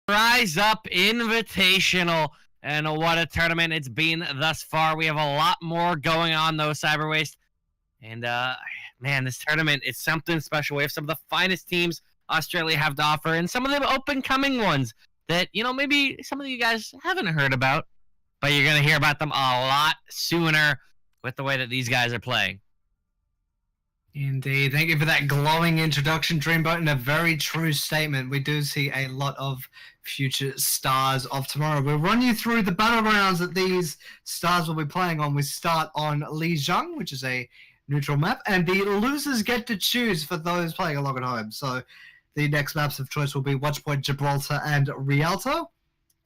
Rise Up Invitational. And what a tournament it's been thus far. We have a lot more going on, though, Cyberwaste. And, man, this tournament is something special. We have some of the finest teams Australia have to offer, and some of the up-and-coming ones that, maybe some of you guys haven't heard about, but you're going to hear about them a lot sooner with the way that these guys are playing. Indeed. Thank you for that glowing introduction, Dreamboat, and a very true statement. We do see a lot of future stars of tomorrow. We'll run you through the battlegrounds that these stars will be playing on. We start on Lijiang, which is a neutral map, and the losers get to choose for those playing along at home. So the next maps of choice will be Watchpoint, Gibraltar, and Rialto.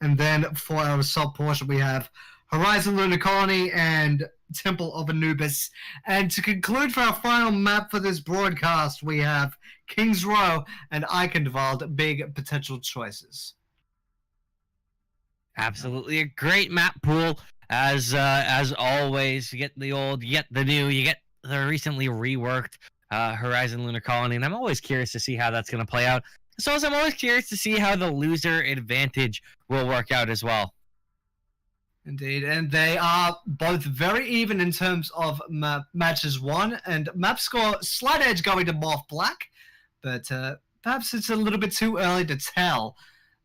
And then for our assault portion, we have Horizon Lunar Colony and Temple of Anubis. And to conclude for our final map for this broadcast, we have King's Row and Eichenwald, big potential choices. Absolutely a great map pool, as always. You get the old, you get the new, you get the recently reworked Horizon Lunar Colony, and I'm always curious to see how that's going to play out. So I'm always curious to see how the loser advantage will work out as well. Indeed, and they are both very even in terms of matches won, and map score slight edge going to MAWF Black, but perhaps it's a little bit too early to tell.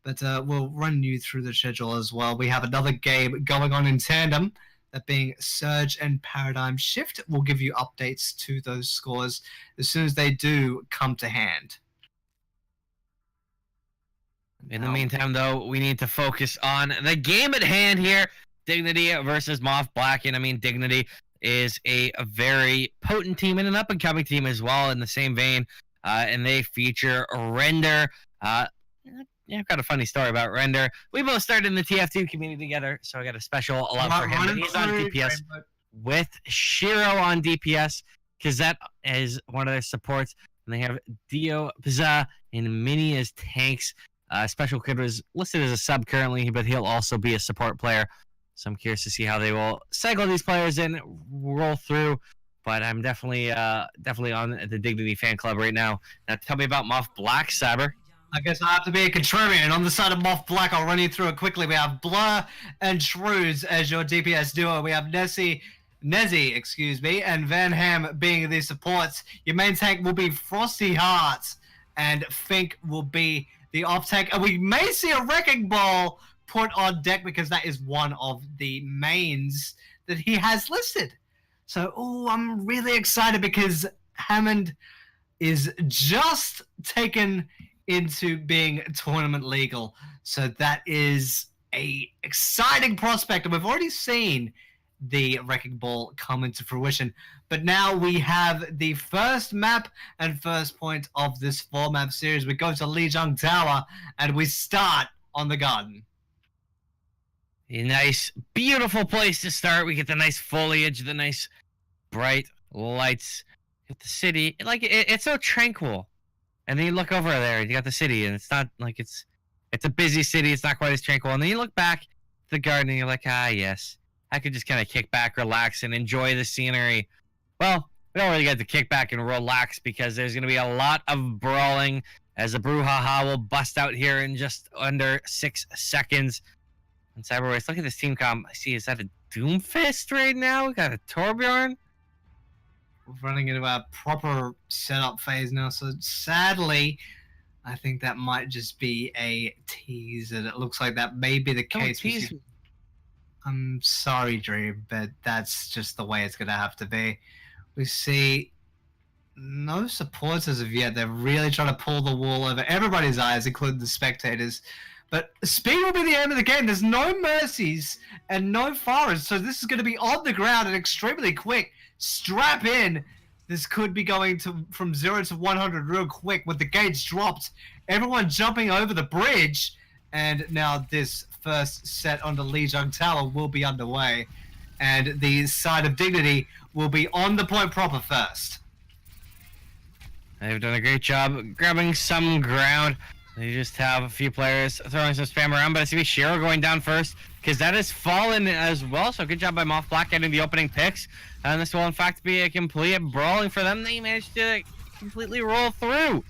But we'll run you through the schedule as well. We have another game going on in tandem, that being Surge and Paradigm Shift. We'll give you updates to those scores as soon as they do come to hand. In the meantime, though, we need to focus on the game at hand here. Dignity versus MAWF Black. And I mean, Dignity is a very potent team and an up-and-coming team as well in the same vein. And they feature Render. I've got a funny story about Render. We both started in the TF2 community together, so I got a special love for him. He's on DPS with Shiro on DPS. Kazette is one of their supports. And they have Dio, Pza, and Mini as tanks. Special Kid was listed as a sub currently, but he'll also be a support player. So I'm curious to see how they will cycle these players in, roll through. But I'm definitely on the Dignity fan club right now. Now tell me about MAWF Black, Cyber. I guess I have to be a contrarian. On the side of MAWF Black, I'll run you through it quickly. We have Blur and Shrews as your DPS duo. We have Nezzy, and Van Ham being the supports. Your main tank will be Frosty Hearts, and Fink will be the off tank. And we may see a Wrecking Ball put on deck because that is one of the mains that he has listed. So, I'm really excited because Hammond is just taken into being tournament legal. So that is a exciting prospect. And we've already seen the Wrecking Ball come into fruition. But now we have the first map and first point of this 4-map series. We go to Lijiang Tower and we start on the garden. A nice, beautiful place to start. We get the nice foliage, the nice bright lights. Get the city. It's so tranquil. And then you look over there, and you got the city, and it's not like it's a busy city. It's not quite as tranquil. And then you look back to the garden, and you're like, yes, I could just kind of kick back, relax, and enjoy the scenery. Well, we don't really get to kick back and relax because there's going to be a lot of brawling as the brouhaha will bust out here in just under 6 seconds. And Cyberwaste, look at this team comp. I see, is that a Doomfist right now? We got a Torbjorn. We're running into our proper setup phase now, so sadly, I think that might just be a tease, and it looks like that may be the case. I'm sorry, Dream, but that's just the way it's going to have to be. We see no supports as of yet. They're really trying to pull the wool over everybody's eyes, including the spectators. But speed will be the aim of the game. There's no mercies and no forest, so this is going to be on the ground and extremely quick. Strap in. This could be going from 0 to 100 real quick with the gates dropped. Everyone jumping over the bridge. And now this first set on the Lijiang Tower will be underway. And the side of Dignity will be on the point proper first. They've done a great job grabbing some ground. They just have a few players throwing some spam around, but I see Shiro going down first because that has fallen as well. So good job by MAWF Black getting the opening picks. And this will, in fact, be a complete brawling for them. They managed to completely roll through.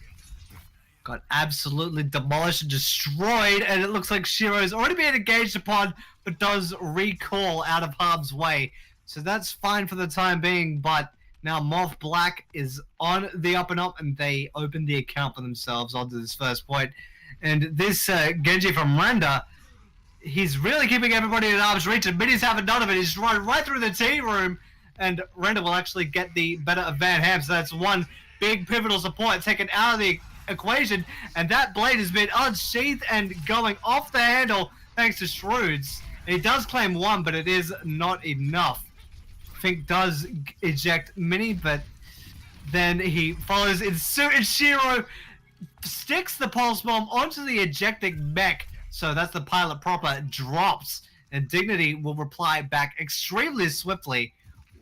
got absolutely demolished and destroyed, and it looks like Shiro's already been engaged upon, but does recall out of harm's way. So that's fine for the time being, but now MAWF Black is on the up and up, and they open the account for themselves onto this first point. And this Genji from Renda, he's really keeping everybody at arm's reach, and Minnie's having none of it. He's running right through the tea room, and Renda will actually get the better of Van Ham, so that's one big pivotal support taken out of the equation, and that blade has been unsheathed and going off the handle thanks to Shrewds. And he does claim one, but it is not enough. Fink does eject Minnie, but then he follows in suit, and Shiro sticks the pulse bomb onto the ejecting mech. So that's the pilot proper, drops, and Dignity will reply back extremely swiftly,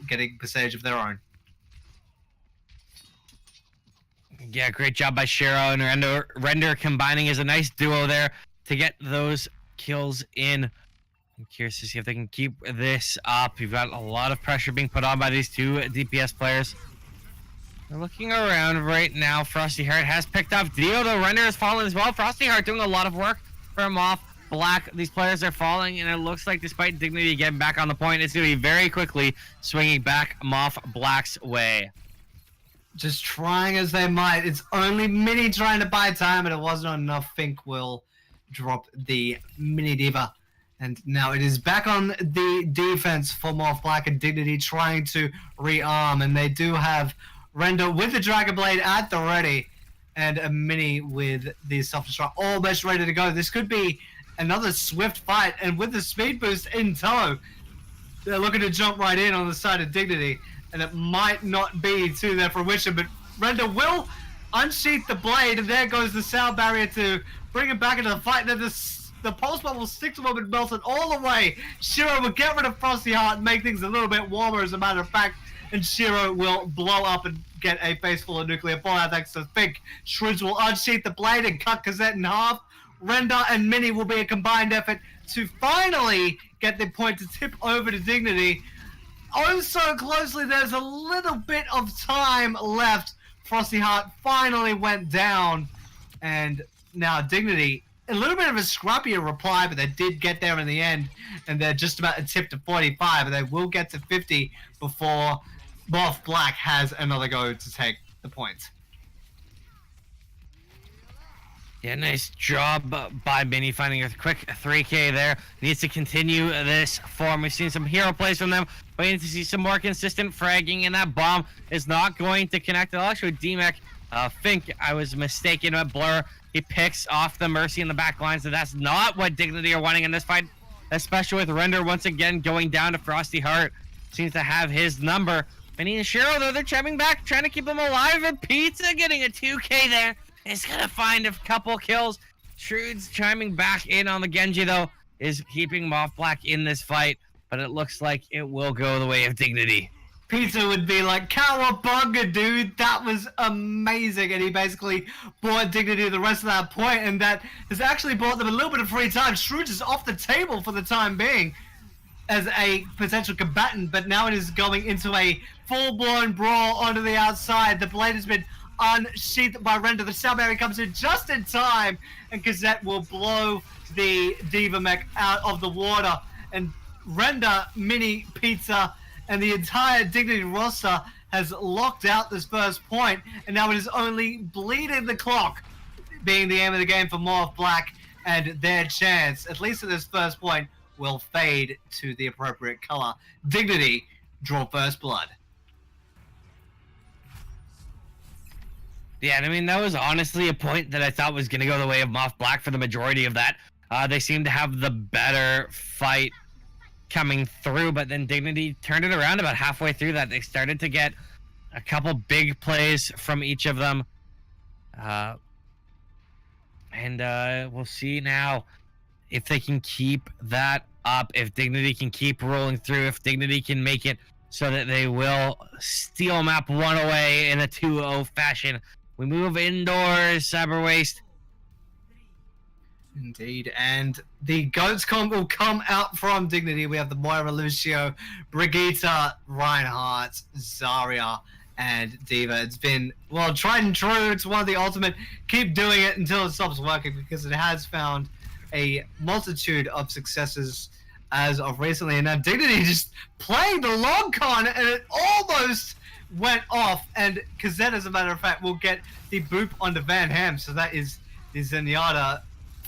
getting percentage of their own. Yeah, great job by Shiro and Render combining as a nice duo there to get those kills in. I'm curious to see if they can keep this up. You've got a lot of pressure being put on by these two DPS players. They're looking around right now. Frosty Heart has picked up Dio, though Render has fallen as well. Frosty Heart doing a lot of work for MAWF Black. These players are falling, and it looks like despite Dignity getting back on the point, it's going to be very quickly swinging back MAWF Black's way. Just trying as they might. It's only Minnie trying to buy time, and it wasn't enough. Fink will drop the Mini Diva. And now it is back on the defense for MAWF Black, and Dignity trying to rearm. And they do have Render with the Dragon Blade at the ready, and a Mini with the self-destruct almost ready to go. This could be another swift fight, and with the speed boost in tow, they're looking to jump right in on the side of Dignity. And it might not be to their fruition, but Render will unsheath the blade, and there goes the sound barrier to bring him back into the fight. And then the pulse bomb will stick to him and melt it all the way. Shiro will get rid of Frosty Heart and make things a little bit warmer, as a matter of fact, and Shiro will blow up and get a face full of nuclear fallout thanks to Fink. Shrewds will unsheath the blade and cut Cassette in half. Render and Minnie will be a combined effort to finally get the point to tip over to Dignity. Oh, so closely. There's a little bit of time left. Frosty Heart finally went down, and now Dignity, a little bit of a scrappier reply, but they did get there in the end, and they're just about to tip to 45, and they will get to 50 before MAWF Black has another go to take the point. Yeah, nice job by Minnie finding a quick 3K there. Needs to continue this form. We've seen some hero plays from them. We need to see some more consistent fragging, and that bomb is not going to connect at all. Actually, DMEC, Fink, I was mistaken with Blur. He picks off the Mercy in the back line, so that's not what Dignity are wanting in this fight, especially with Render once again going down to Frosty Heart. Seems to have his number. Minnie and Shiro, though, they're chiming back, trying to keep him alive, and Pizza getting a 2K there. Is gonna find a couple kills. Shrewds chiming back in on the Genji, though, is keeping MAWF Black in this fight, but it looks like it will go the way of Dignity. Pizza would be like, cowabunga, dude, that was amazing. And he basically bought Dignity the rest of that point, and that has actually bought them a little bit of free time. Shrewds is off the table for the time being as a potential combatant, but now it is going into a full-blown brawl onto the outside. The blade has been unsheathed by Render. The sound barrier comes in just in time, and Cassette will blow the Diva mech out of the water. And Render, Mini, Pizza, and the entire Dignity roster has locked out this first point, and now it is only bleeding the clock, being the aim of the game for MAWF Black, and their chance, at least at this first point, will fade to the appropriate color. Dignity draw first blood. Yeah, I mean, that was honestly a point that I thought was going to go the way of MAWF Black for the majority of that. They seemed to have the better fight coming through, but then Dignity turned it around about halfway through that. They started to get a couple big plays from each of them. And we'll see now if they can keep that up, if Dignity can keep rolling through, if Dignity can make it so that they will steal map 1 away in a 2-0 fashion. We move indoors, Cyber Waste. Indeed, and the GOATS comp will come out from Dignity. We have the Moira Lucio, Brigitte, Reinhardt, Zarya, and Diva. It's been, well, tried and true. It's one of the ultimate. Keep doing it until it stops working, because it has found a multitude of successes as of recently. And now Dignity just playing the long con, and it almost went off. And Kazet, as a matter of fact, will get the boop onto Van Ham. So that is the Zenyatta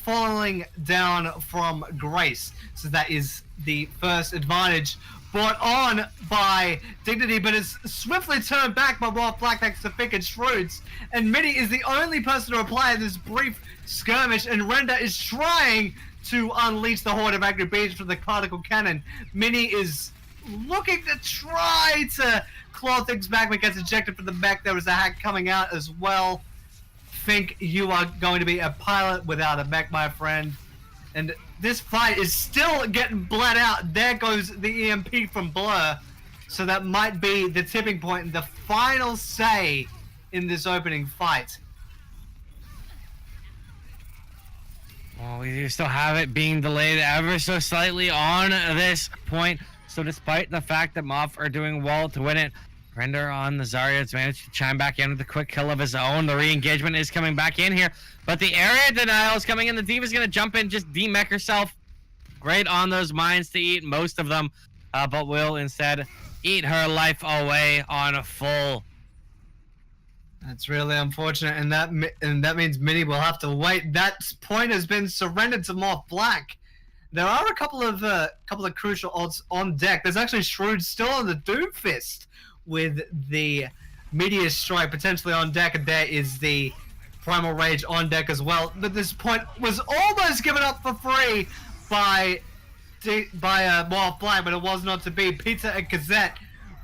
falling down from Grace. So that is the first advantage brought on by Dignity, but it's swiftly turned back by MAWF Black thanks to Fick and Shroods. And Mini is the only person to reply in this brief skirmish, and Render is trying to unleash the horde of angry beasts from the particle cannon. Mini is looking to try to claw things back, but gets ejected from the mech. There was a hack coming out as well. Think you are going to be a pilot without a mech, my friend. And this fight is still getting bled out. There goes the EMP from Blur. So that might be the tipping point and the final say in this opening fight. Well, we do still have it being delayed ever so slightly on this point. So despite the fact that MAWF are doing well to win it, Render on the Zarya has managed to chime back in with a quick kill of his own. The re-engagement is coming back in here, but the area denial is coming in. The Diva's going to jump in, just demech herself. Great on those mines to eat most of them, but will instead eat her life away on a full. That's really unfortunate, and that means Mini will have to wait. That point has been surrendered to MAWF Black. There are a couple of crucial odds on deck. There's actually Shrewd still on the Doomfist with the Meteor Strike potentially on deck, and there is the Primal Rage on deck as well. But this point was almost given up for free by MAWF Black, but it was not to be. Pizza and Kazet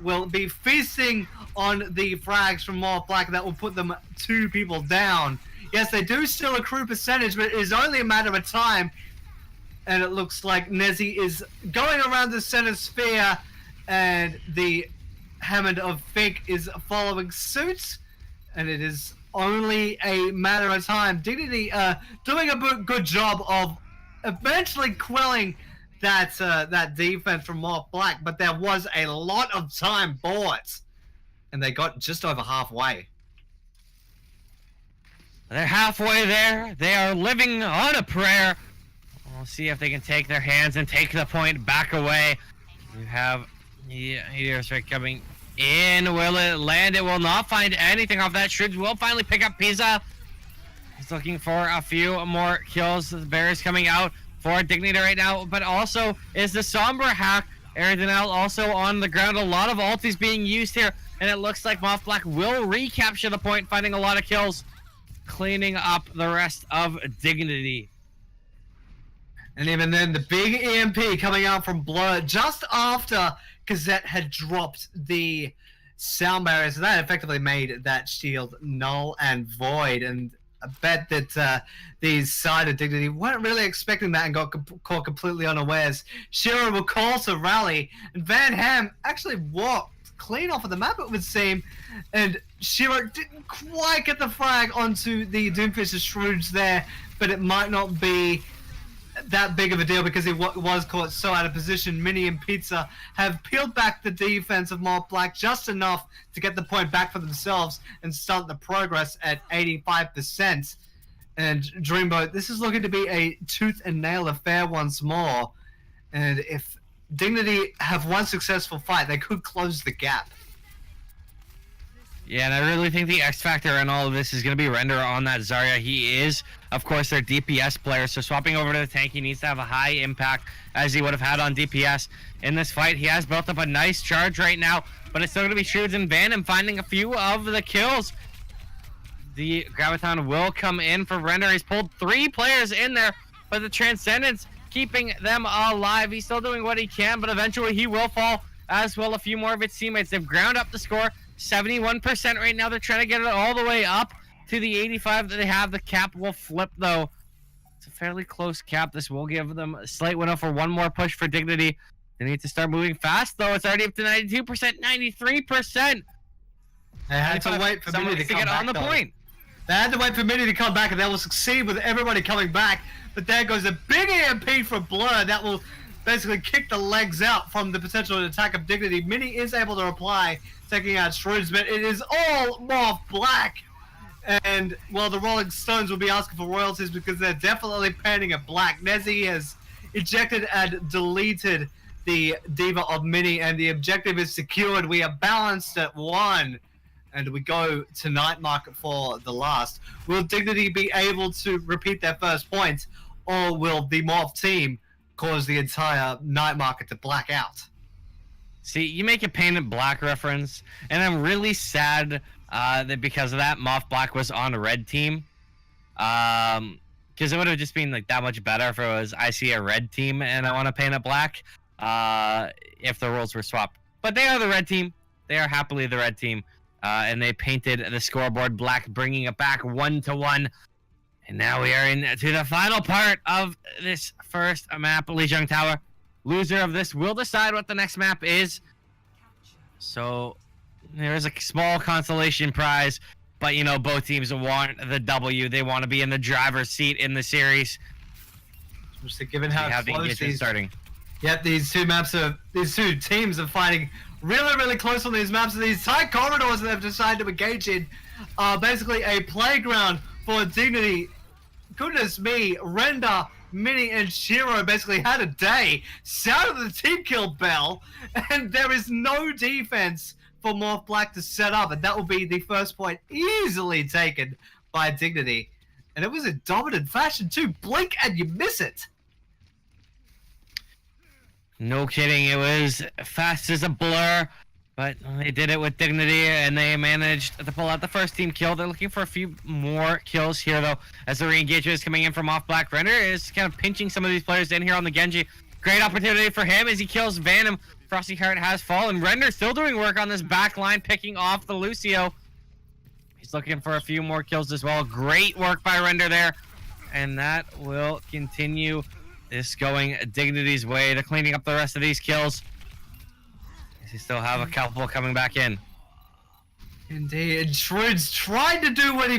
will be feasting on the frags from MAWF Black. That will put them 2 people down. Yes, they do still accrue percentage, but it is only a matter of time. And it looks like Nezzy is going around the center sphere, and the Hammond of Fink is following suit, and it is only a matter of time. Dignity doing a good job of eventually quelling that defense from MAWF Black, but there was a lot of time bought, and they got just over halfway. They're halfway there. They are living on a prayer. We'll see if they can take their hands and take the point back away. You have Meteor Strike coming in. Will it land? It will not find anything off that. Shroods will finally pick up Pizza. He's looking for a few more kills. The Bears coming out for Dignity right now, but also is the Sombra hack. Aerodynal also on the ground. A lot of ultis being used here, and it looks like MAWF Black will recapture the point, finding a lot of kills, cleaning up the rest of Dignity. And even then, the big EMP coming out from Blur just after Kazet had dropped the sound barrier. So that effectively made that shield null and void. And I bet that these side of Dignity weren't really expecting that and got caught completely unawares. Shiro will call to rally, and Van Ham actually walked clean off of the map, it would seem. And Shiro didn't quite get the frag onto the Doomfist's Shroods there, but it might not be that big of a deal because he was caught so out of position. Mini and Pizza have peeled back the defense of MAWF Black just enough to get the point back for themselves and start the progress at 85%. And Dreamboat, this is looking to be a tooth and nail affair once more. And if Dignity have one successful fight, they could close the gap. Yeah, and I really think the X factor in all of this is going to be Render on that Zarya. He is, of course, their DPS player, so swapping over to the tank, he needs to have a high impact as he would have had on DPS in this fight. He has built up a nice charge right now, but it's still going to be Shroods and Van finding a few of the kills. The Graviton will come in for Render. He's pulled 3 players in there, but the Transcendence keeping them alive. He's still doing what he can, but eventually he will fall, as will a few more of its teammates. They've ground up the score. 71% right now. They're trying to get it all the way up to the 85 that they have. The cap will flip, though. It's a fairly close cap. This will give them a slight window for one more push for Dignity. They need to start moving fast, though. It's already up to 92%, 93%. They had to wait for Mini to get on the point. They had to wait for Mini to come back, and they will succeed with everybody coming back. But there goes a big EMP from Blur that will basically kick the legs out from the potential attack of Dignity. Mini is able to reply, taking out Shroods, but it is all MAWF Black. And, well, the Rolling Stones will be asking for royalties because they're definitely painting it black. Nezzy has ejected and deleted the Diva of Mini, and the objective is secured. We are balanced at 1. And we go to Night Market for the last. Will Dignity be able to repeat their first point, or will the MAWF team cause the entire Night Market to black out? See, you make a painted black reference, and I'm really sad that because of that, MAWF Black was on a red team. Because it would have just been like that much better if it was I see a red team and I want to paint it black. If the roles were swapped, but they are the red team. They are happily the red team. And they painted the scoreboard black, bringing it back 1-1. And now we are into the final part of this first map, Lijiang Tower. Loser of this will decide what the next map is. So there is a small consolation prize, but you know both teams want the W. They want to be in the driver's seat in the series. Just given how close these starting. Yep, these two teams are fighting really close on these maps. And these tight corridors that they've decided to engage in are basically a playground for Dignity. Goodness me, Render, Mini, and Shiro basically had a day. Sounded the team kill bell, and there is no defense for MAWF Black to set up, and that will be the first point easily taken by Dignity. And it was a dominant fashion too. Blink and you miss it. No kidding, it was fast as a blur, but they did it with Dignity, and they managed to pull out the first team kill. They're looking for a few more kills here, though, as the re-engagement is coming in from MAWF Black. Render is kind of pinching some of these players in here on the Genji. Great opportunity for him as he kills Venom. Frosty Heart has fallen. Render still doing work on this back line, picking off the Lucio. He's looking for a few more kills as well. Great work by Render there, and that will continue this going Dignity's way to cleaning up the rest of these kills. They still have a couple coming back in. Indeed, Shroods tried to do what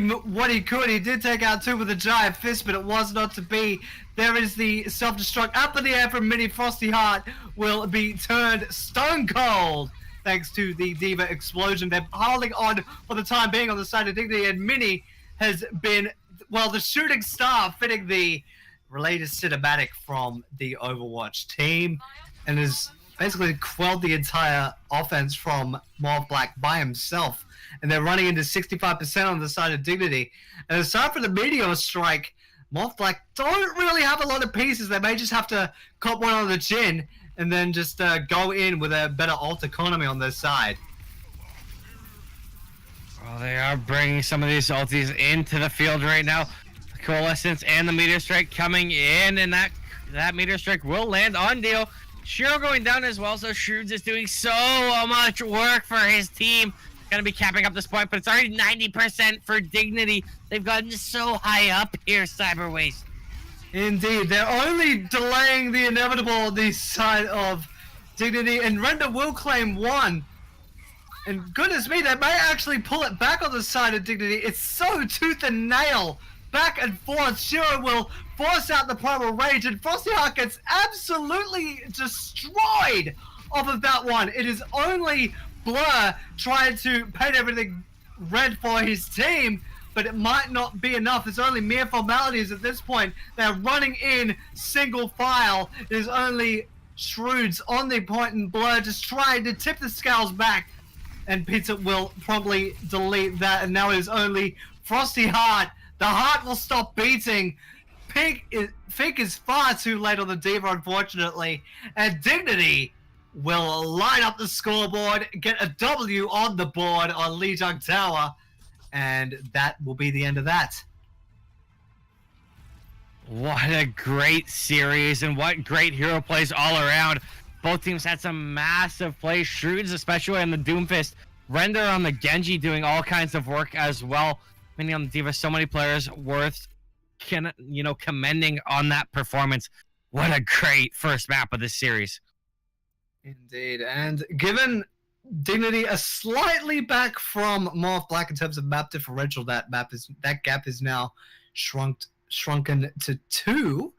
he could. He did take out 2 with a giant fist, but it was not to be. There is the self-destruct up in the air from Mini. Frosty Heart will be turned stone cold thanks to the Diva explosion. They're holding on for the time being on the side of Dignity, and Mini has been, well, the shooting star, fitting the latest cinematic from the Overwatch team, and has basically quelled the entire offense from MAWF Black by himself. And they're running into 65% on the side of Dignity. And aside from the Meteor Strike, MAWF Black don't really have a lot of pieces. They may just have to cop one on the chin and then just go in with a better ult economy on their side. Well, they are bringing some of these ultis into the field right now. The Coalescence and the Meteor Strike coming in, and that Meteor Strike will land on Dio. Shiro going down as well, so Shroods is doing so much work for his team. Gonna be capping up this point, but it's already 90% for Dignity. They've gotten so high up here, Cyberwaste. Indeed, they're only delaying the inevitable on the side of Dignity, and Render will claim 1. And goodness me, they may actually pull it back on the side of Dignity. It's so tooth and nail, back and forth. Shiro will force out the Primal Rage, and Frosty Heart gets absolutely destroyed off of that one. It is only Blur trying to paint everything red for his team, but it might not be enough. It's only mere formalities at this point. They're running in single file. It is only Shroods on the point, and Blur just trying to tip the scales back, and Pizza will probably delete that, and now it is only Frosty Heart. The heart will stop beating. Fink is far too late on the Diva, unfortunately, and Dignity will line up the scoreboard, get a W on the board on Lijiang Tower, and that will be the end of that. What a great series, and what great hero plays all around. Both teams had some massive plays. Shroods especially on the Doomfist. Render on the Genji doing all kinds of work as well. Many on the Diva, so many players worth commending on that performance. What a great first map of this series. Indeed, and given Dignity a slightly back from MAWF Black in terms of map differential, that gap is now shrunken to 2.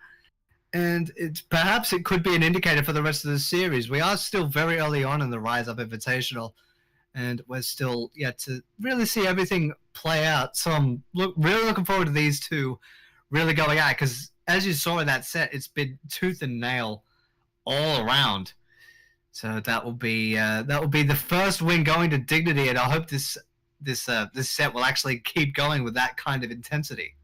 And perhaps it could be an indicator for the rest of the series. We are still very early on in the Rise Up Invitational, and we're still yet to really see everything play out. So I'm really looking forward to these two really going at it, because as you saw in that set, it's been tooth and nail all around. So that will be the first win going to Dignity, and I hope this set will actually keep going with that kind of intensity.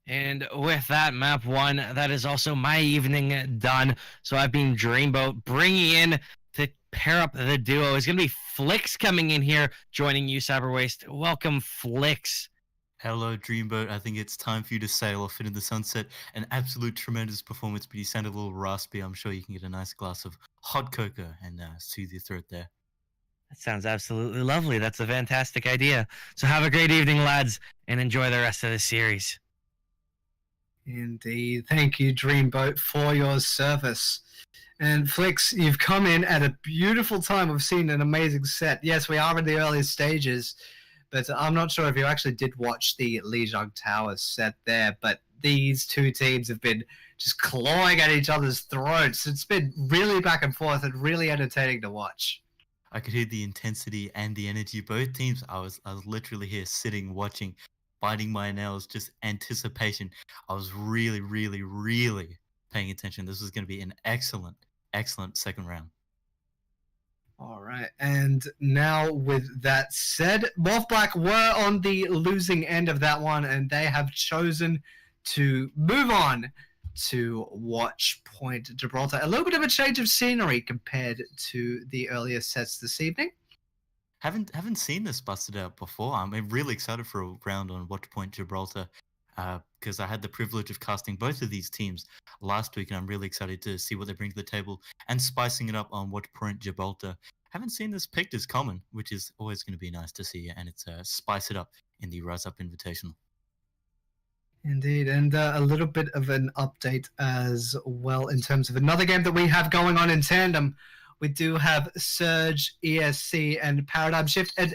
And with that, map 1, that is also my evening done. So I've been Dreamboat bringing in to pair up the duo. It's going to be Flix coming in here, joining you, Cyberwaste. Welcome, Flix. Hello, Dreamboat. I think it's time for you to sail off into the sunset. An absolute tremendous performance, but you sound a little raspy. I'm sure you can get a nice glass of hot cocoa and soothe your throat there. That sounds absolutely lovely. That's a fantastic idea. So have a great evening, lads, and enjoy the rest of the series. Indeed. Thank you, Dreamboat, for your service. And Flix, you've come in at a beautiful time. We've seen an amazing set. Yes, we are in the early stages, but I'm not sure if you actually did watch the Lijiang Tower set there, but these two teams have been just clawing at each other's throats. It's been really back and forth and really entertaining to watch. I could hear the intensity and the energy. Both teams, I was literally here sitting, watching, biting my nails, just anticipation. I was really, really, really paying attention. This was going to be an excellent second round. All right, and now with that said, MAWF Black were on the losing end of that one, and they have chosen to move on to Watch Point Gibraltar. A little bit of a change of scenery compared to the earlier sets this evening. Haven't seen this busted out before. I'm really excited for a round on Watch Point Gibraltar because I had the privilege of casting both of these teams last week, and I'm really excited to see what they bring to the table and spicing it up on Watch Point Gibraltar. Haven't seen this picked as common, which is always going to be nice to see, and it's spice it up in the Rise Up Invitational. Indeed, and a little bit of an update as well in terms of another game that we have going on in tandem. We do have Surge, ESC, and Paradigm Shift. And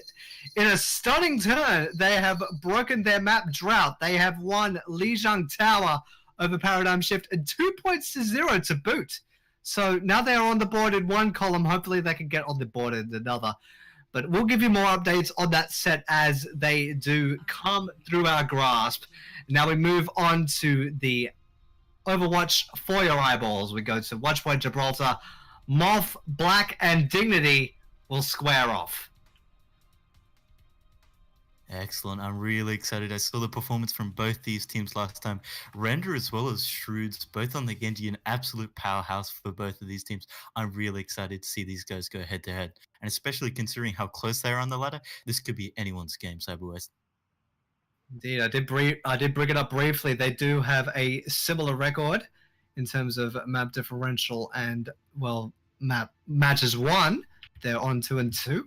in a stunning turn, they have broken their map drought. They have won Lijiang Tower over Paradigm Shift and 2 points to 0 to boot. So now they are on the board in one column. Hopefully they can get on the board in another. But we'll give you more updates on that set as they do come through our grasp. Now we move on to the Overwatch for your eyeballs. We go to Watch Point Gibraltar. MAWF, Black, and Dignity will square off. Excellent. I'm really excited. I saw the performance from both these teams last time. Render as well as Shrewds, both on the Genji, an absolute powerhouse for both of these teams. I'm really excited to see these guys go head-to-head. And especially considering how close they are on the ladder, this could be anyone's game, Cyberwest. Indeed, I did bring it up briefly. They do have a similar record in terms of map differential and, well, map matches won. They're on 2-2.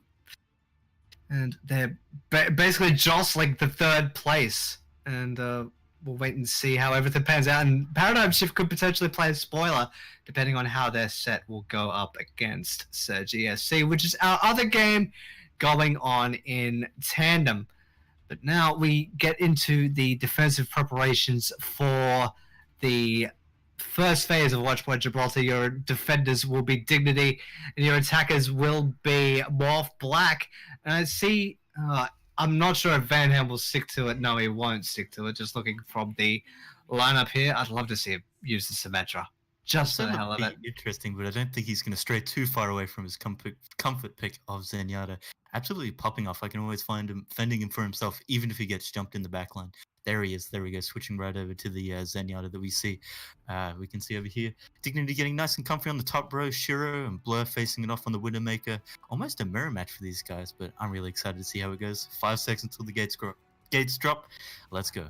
And they're basically jostling the third place. And we'll wait and see how everything pans out. And Paradigm Shift could potentially play a spoiler, depending on how their set will go up against Surge ESC, which is our other game going on in tandem. But now we get into the defensive preparations for the first phase of Watch Point Gibraltar. Your defenders will be Dignity, and your attackers will be MAWF Black. And I see, I'm not sure if Van Ham will stick to it. No, he won't stick to it. Just looking from the lineup here, I'd love to see him use the Symmetra. Just for the hell of it. Interesting, but I don't think he's going to stray too far away from his comfort pick of Zenyatta. Absolutely popping off. I can always find him fending him for himself, even if he gets jumped in the backline. There he is. There we go. Switching right over to the Zenyatta that we see. We can see over here. Dignity getting nice and comfy on the top row. Shiro and Blur facing it off on the Widowmaker. Almost a mirror match for these guys, but I'm really excited to see how it goes. 5 seconds until the gates drop. Let's go.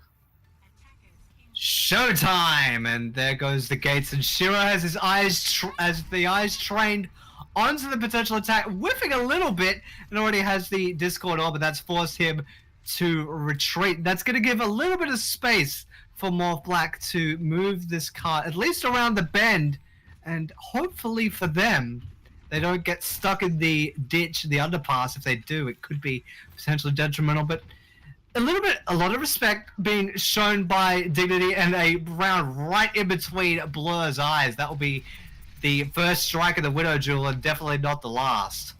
Showtime! And there goes the gates, and Shiro has his eyes trained onto the potential attack, whiffing a little bit, and already has the Discord on, but that's forced him to retreat. That's going to give a little bit of space for MAWF Black to move this car at least around the bend, and hopefully for them, they don't get stuck in the ditch, the underpass. If they do, it could be potentially detrimental, but a lot of respect being shown by Dignity, and a round right in between Blur's eyes. That will be the first strike of the Widow duel, and definitely not the last.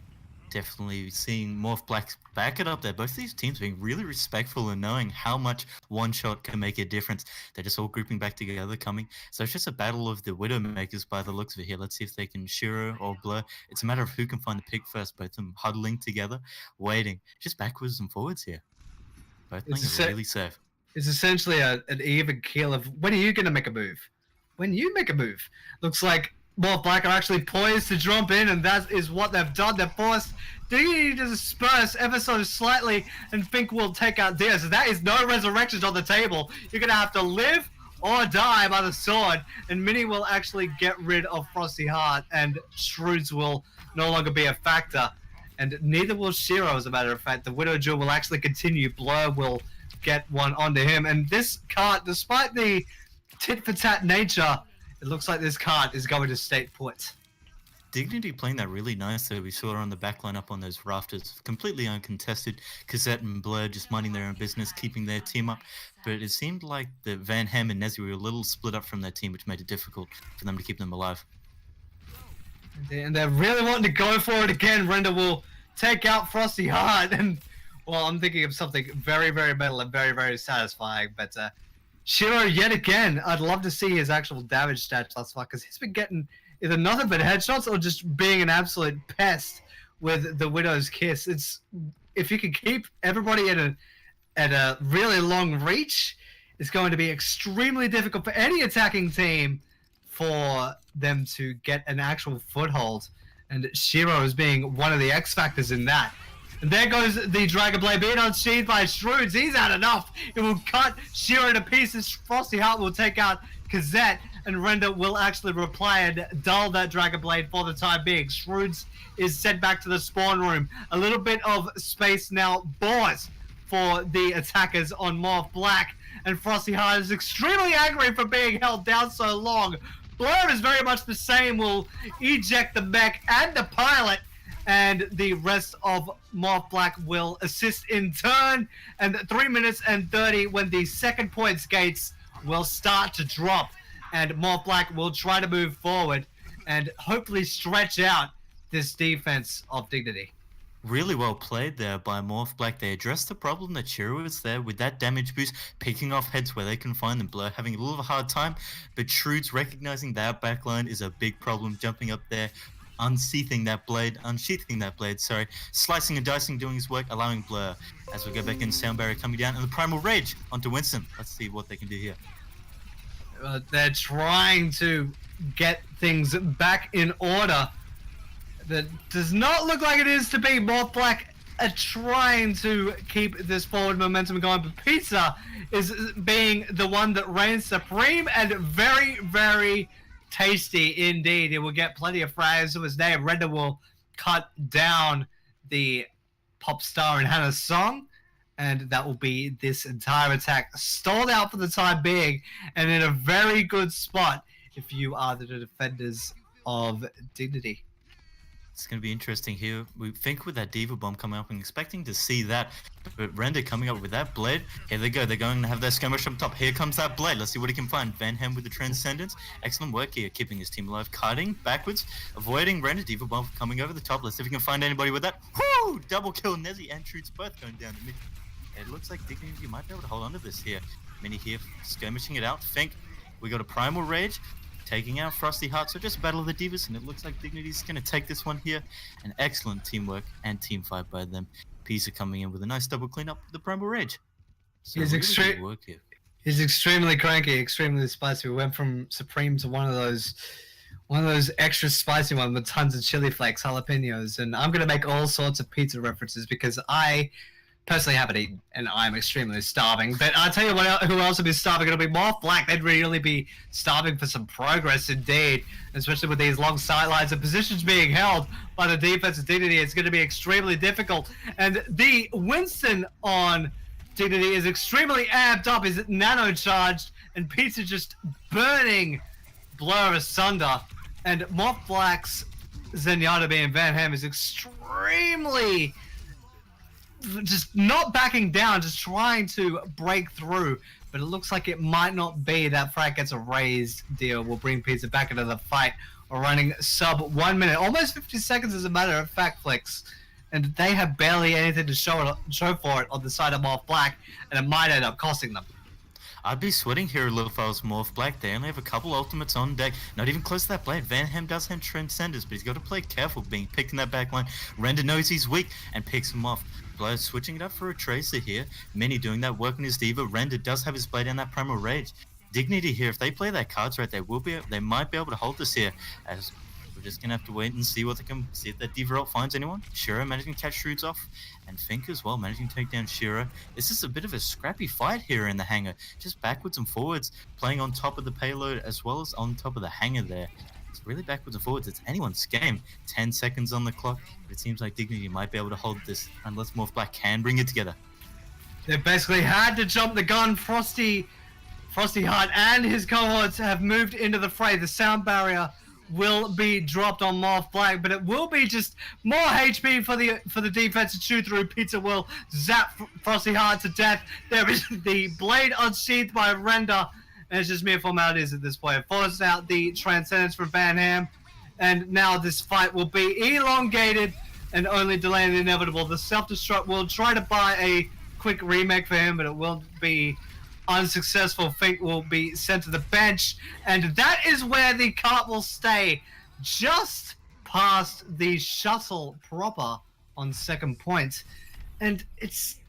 Definitely seeing Morph Black back it up there. Both of these teams being really respectful and knowing how much one shot can make a difference. They're just all grouping back together, coming. So it's just a battle of the Widowmakers by the looks of it here. Let's see if they can Shiro or Blur. It's a matter of who can find the pick first. Both of them huddling together, waiting. Just backwards and forwards here. Both playing really safe. It's essentially an even keel of when are you going to make a move? When you make a move. Looks like Morph Black are actually poised to jump in, and that is what they've done. They've forced Dignity to disperse ever so slightly, and Fink will take out Diaz. That is no resurrections on the table. You're going to have to live or die by the sword, and Mini will actually get rid of Frosty Heart, and Shrewds will no longer be a factor. And neither will Shiro, as a matter of fact. The Widow Duel will actually continue. Blur will get one onto him, and this card, despite the tit-for-tat nature, it looks like this card is going to stay put. Dignity playing that really nice though. We saw her on the back line up on those rafters, completely uncontested. Cassette and Blur just minding their own business, keeping their team up. But it seemed like the Van Ham and Nezzy were a little split up from their team, which made it difficult for them to keep them alive. And they're really wanting to go for it again. Render will take out Frosty Heart, and well, I'm thinking of something very, very metal and very, very satisfying. But Shiro, yet again, I'd love to see his actual damage stats thus far, because he's been getting either nothing but headshots or just being an absolute pest with the Widow's Kiss. It's if you can keep everybody at a really long reach, it's going to be extremely difficult for any attacking team for them to get an actual foothold. And Shiro is being one of the X factors in that. And there goes the Dragon Blade being unsheathed by Shrewds. He's had enough. It will cut Shiro to pieces. Frosty Heart will take out Kazette, and Render will actually reply and dull that Dragon Blade for the time being. Shrewds is sent back to the spawn room. A little bit of space now bought for the attackers on Morph Black, and Frosty Heart is extremely angry for being held down so long. Blur is very much the same, will eject the mech and the pilot, and the rest of Morph Black will assist in turn. And 3 minutes and 30 when the second points gates will start to drop, and Morph Black will try to move forward and hopefully stretch out this defense of Dignity. Really well played there by Morph Black. They addressed the problem that Shiro was there with that damage boost, picking off heads where they can find them. Blur having a little of a hard time, but Shrewds recognizing that backline is a big problem, jumping up there, unsheathing that blade, slicing and dicing, doing his work, allowing Blur. As we go back in, Sound Barrier coming down, and the Primal Rage onto Winston. Let's see what they can do here. They're trying to get things back in order. That does not look like it is to be. Morph Black are trying to keep this forward momentum going, but Pizza is being the one that reigns supreme, and very, very tasty indeed. He will get plenty of frags to his name. Render will cut down the pop star in Hannah's song, and that will be this entire attack stalled out for the time being, and in a very good spot if you are the defenders of Dignity. It's going to be interesting here. We think with that Diva Bomb coming up, I'm expecting to see that. But Render coming up with that blade. Here they go. They're going to have their skirmish up top. Here comes that blade. Let's see what he can find. Van Ham with the Transcendence. Excellent work here, keeping his team alive. Cutting backwards, avoiding Render. Diva Bomb coming over the top. Let's see if we can find anybody with that. Whoo! Double kill. Nezzy and Troots both going down the mid. It looks like Dignity might be able to hold on to this here. Mini here, skirmishing it out. Think we got a Primal Rage. Taking out Frosty Heart, so just Battle of the Divas, and it looks like Dignity's going to take this one here. An excellent teamwork and team fight by them. Pizza coming in with a nice double cleanup with the Primal Rage. So he's extremely cranky, extremely spicy. We went from Supreme to one of those extra spicy ones with tons of chili flakes, jalapenos, and I'm going to make all sorts of pizza references because I personally haven't eaten, and I'm extremely starving. But I'll tell you who else would be starving. It'll be Morph Black. They'd really be starving for some progress indeed, especially with these long sidelines and positions being held by the defense of Dignity. It's going to be extremely difficult. And the Winston on Dignity is extremely amped up, is nano-charged, and Pizza just burning Blur asunder. And Morph Black's Zenyatta being Van Ham is extremely just not backing down, just trying to break through. But it looks like it might not be. That frag gets a raised deal. Will bring Pizza back into the fight. We're running sub 1 minute, almost 50 seconds as a matter of fact, Flex. And they have barely anything to show for it on the side of MAWF Black, and it might end up costing them. I'd be sweating here a little if I was MAWF Black. They only have a couple ultimates on deck. Not even close to that blade. Van Ham does have Transcenders, but he's got to play careful being picked in that back line. Render knows he's weak and picks him off. Blur switching it up for a Tracer here. Mini doing that work on his Diva. Render does have his blade on that Primal Rage. Dignity here, if they play their cards right, they might be able to hold this here. As we're just gonna have to wait and see what they can see if that Diva ult finds anyone. Shiro managing to catch Shroods off, and Fink as well managing to take down Shiro. This is a bit of a scrappy fight here in the hangar, just backwards and forwards, playing on top of the payload as well as on top of the hangar there. It's really backwards and forwards. It's anyone's game. 10 seconds on the clock, but it seems like Dignity might be able to hold this unless MAWF Black can bring it together. They basically had to jump the gun. Frosty Heart and his cohorts have moved into the fray. The sound barrier will be dropped on MAWF Black, but it will be just more HP for the defense to chew through. Pizza will zap Frosty Heart to death. There is the blade unsheathed by Render, and it's just mere formalities at this point. It forces out the Transcendence from Van Ham, and now this fight will be elongated and only delaying the inevitable. The self-destruct will try to buy a quick remake for him, but it will be unsuccessful. Fink will be sent to the bench, and that is where the cart will stay, just past the shuttle proper on second point. And it's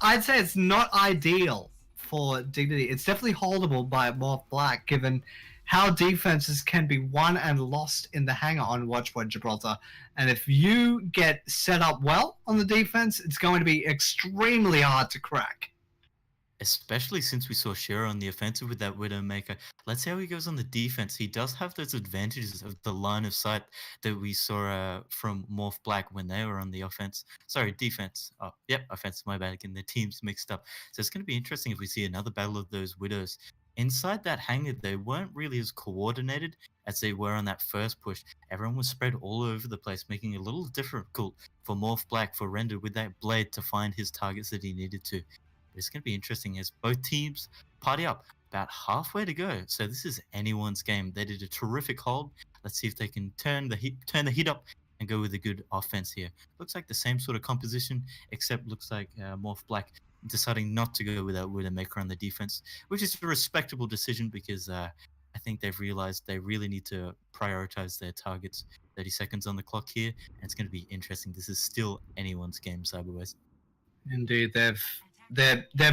I'd say it's not ideal for Dignity. It's definitely holdable by MAWF Black, given how defenses can be won and lost in the hangar on Watchpoint Gibraltar. And if you get set up well on the defense, it's going to be extremely hard to crack. Especially since we saw Shiro on the offensive with that Widowmaker. Let's see how he goes on the defense. He does have those advantages of the line of sight that we saw from MAWF Black when they were on the offense. Sorry, defense. Oh, yep, offense, my bad. Again, the team's mixed up. So it's going to be interesting if we see another battle of those Widows. Inside that hangar, they weren't really as coordinated as they were on that first push. Everyone was spread all over the place, making it a little difficult for MAWF Black, for Render with that blade to find his targets that he needed to. It's going to be interesting as both teams party up. About halfway to go, so this is anyone's game. They did a terrific hold. Let's see if they can turn the heat up and go with a good offense here. Looks like the same sort of composition, except looks like MAWF Black deciding not to go with that Widowmaker on the defense, which is a respectable decision because I think they've realized they really need to prioritize their targets. 30 seconds on the clock here, and it's going to be interesting. This is still anyone's game, Cyberways. Indeed, they've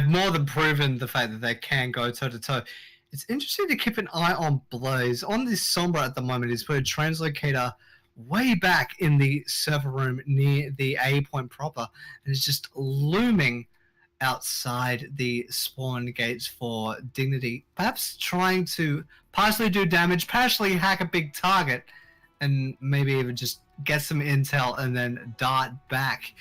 more than proven the fact that they can go toe to toe. It's interesting to keep an eye on Blaze. On this Sombra at the moment, he's put a translocator way back in the server room near the A point proper, and is just looming outside the spawn gates for Dignity. Perhaps trying to partially do damage, partially hack a big target, and maybe even just get some intel and then dart back.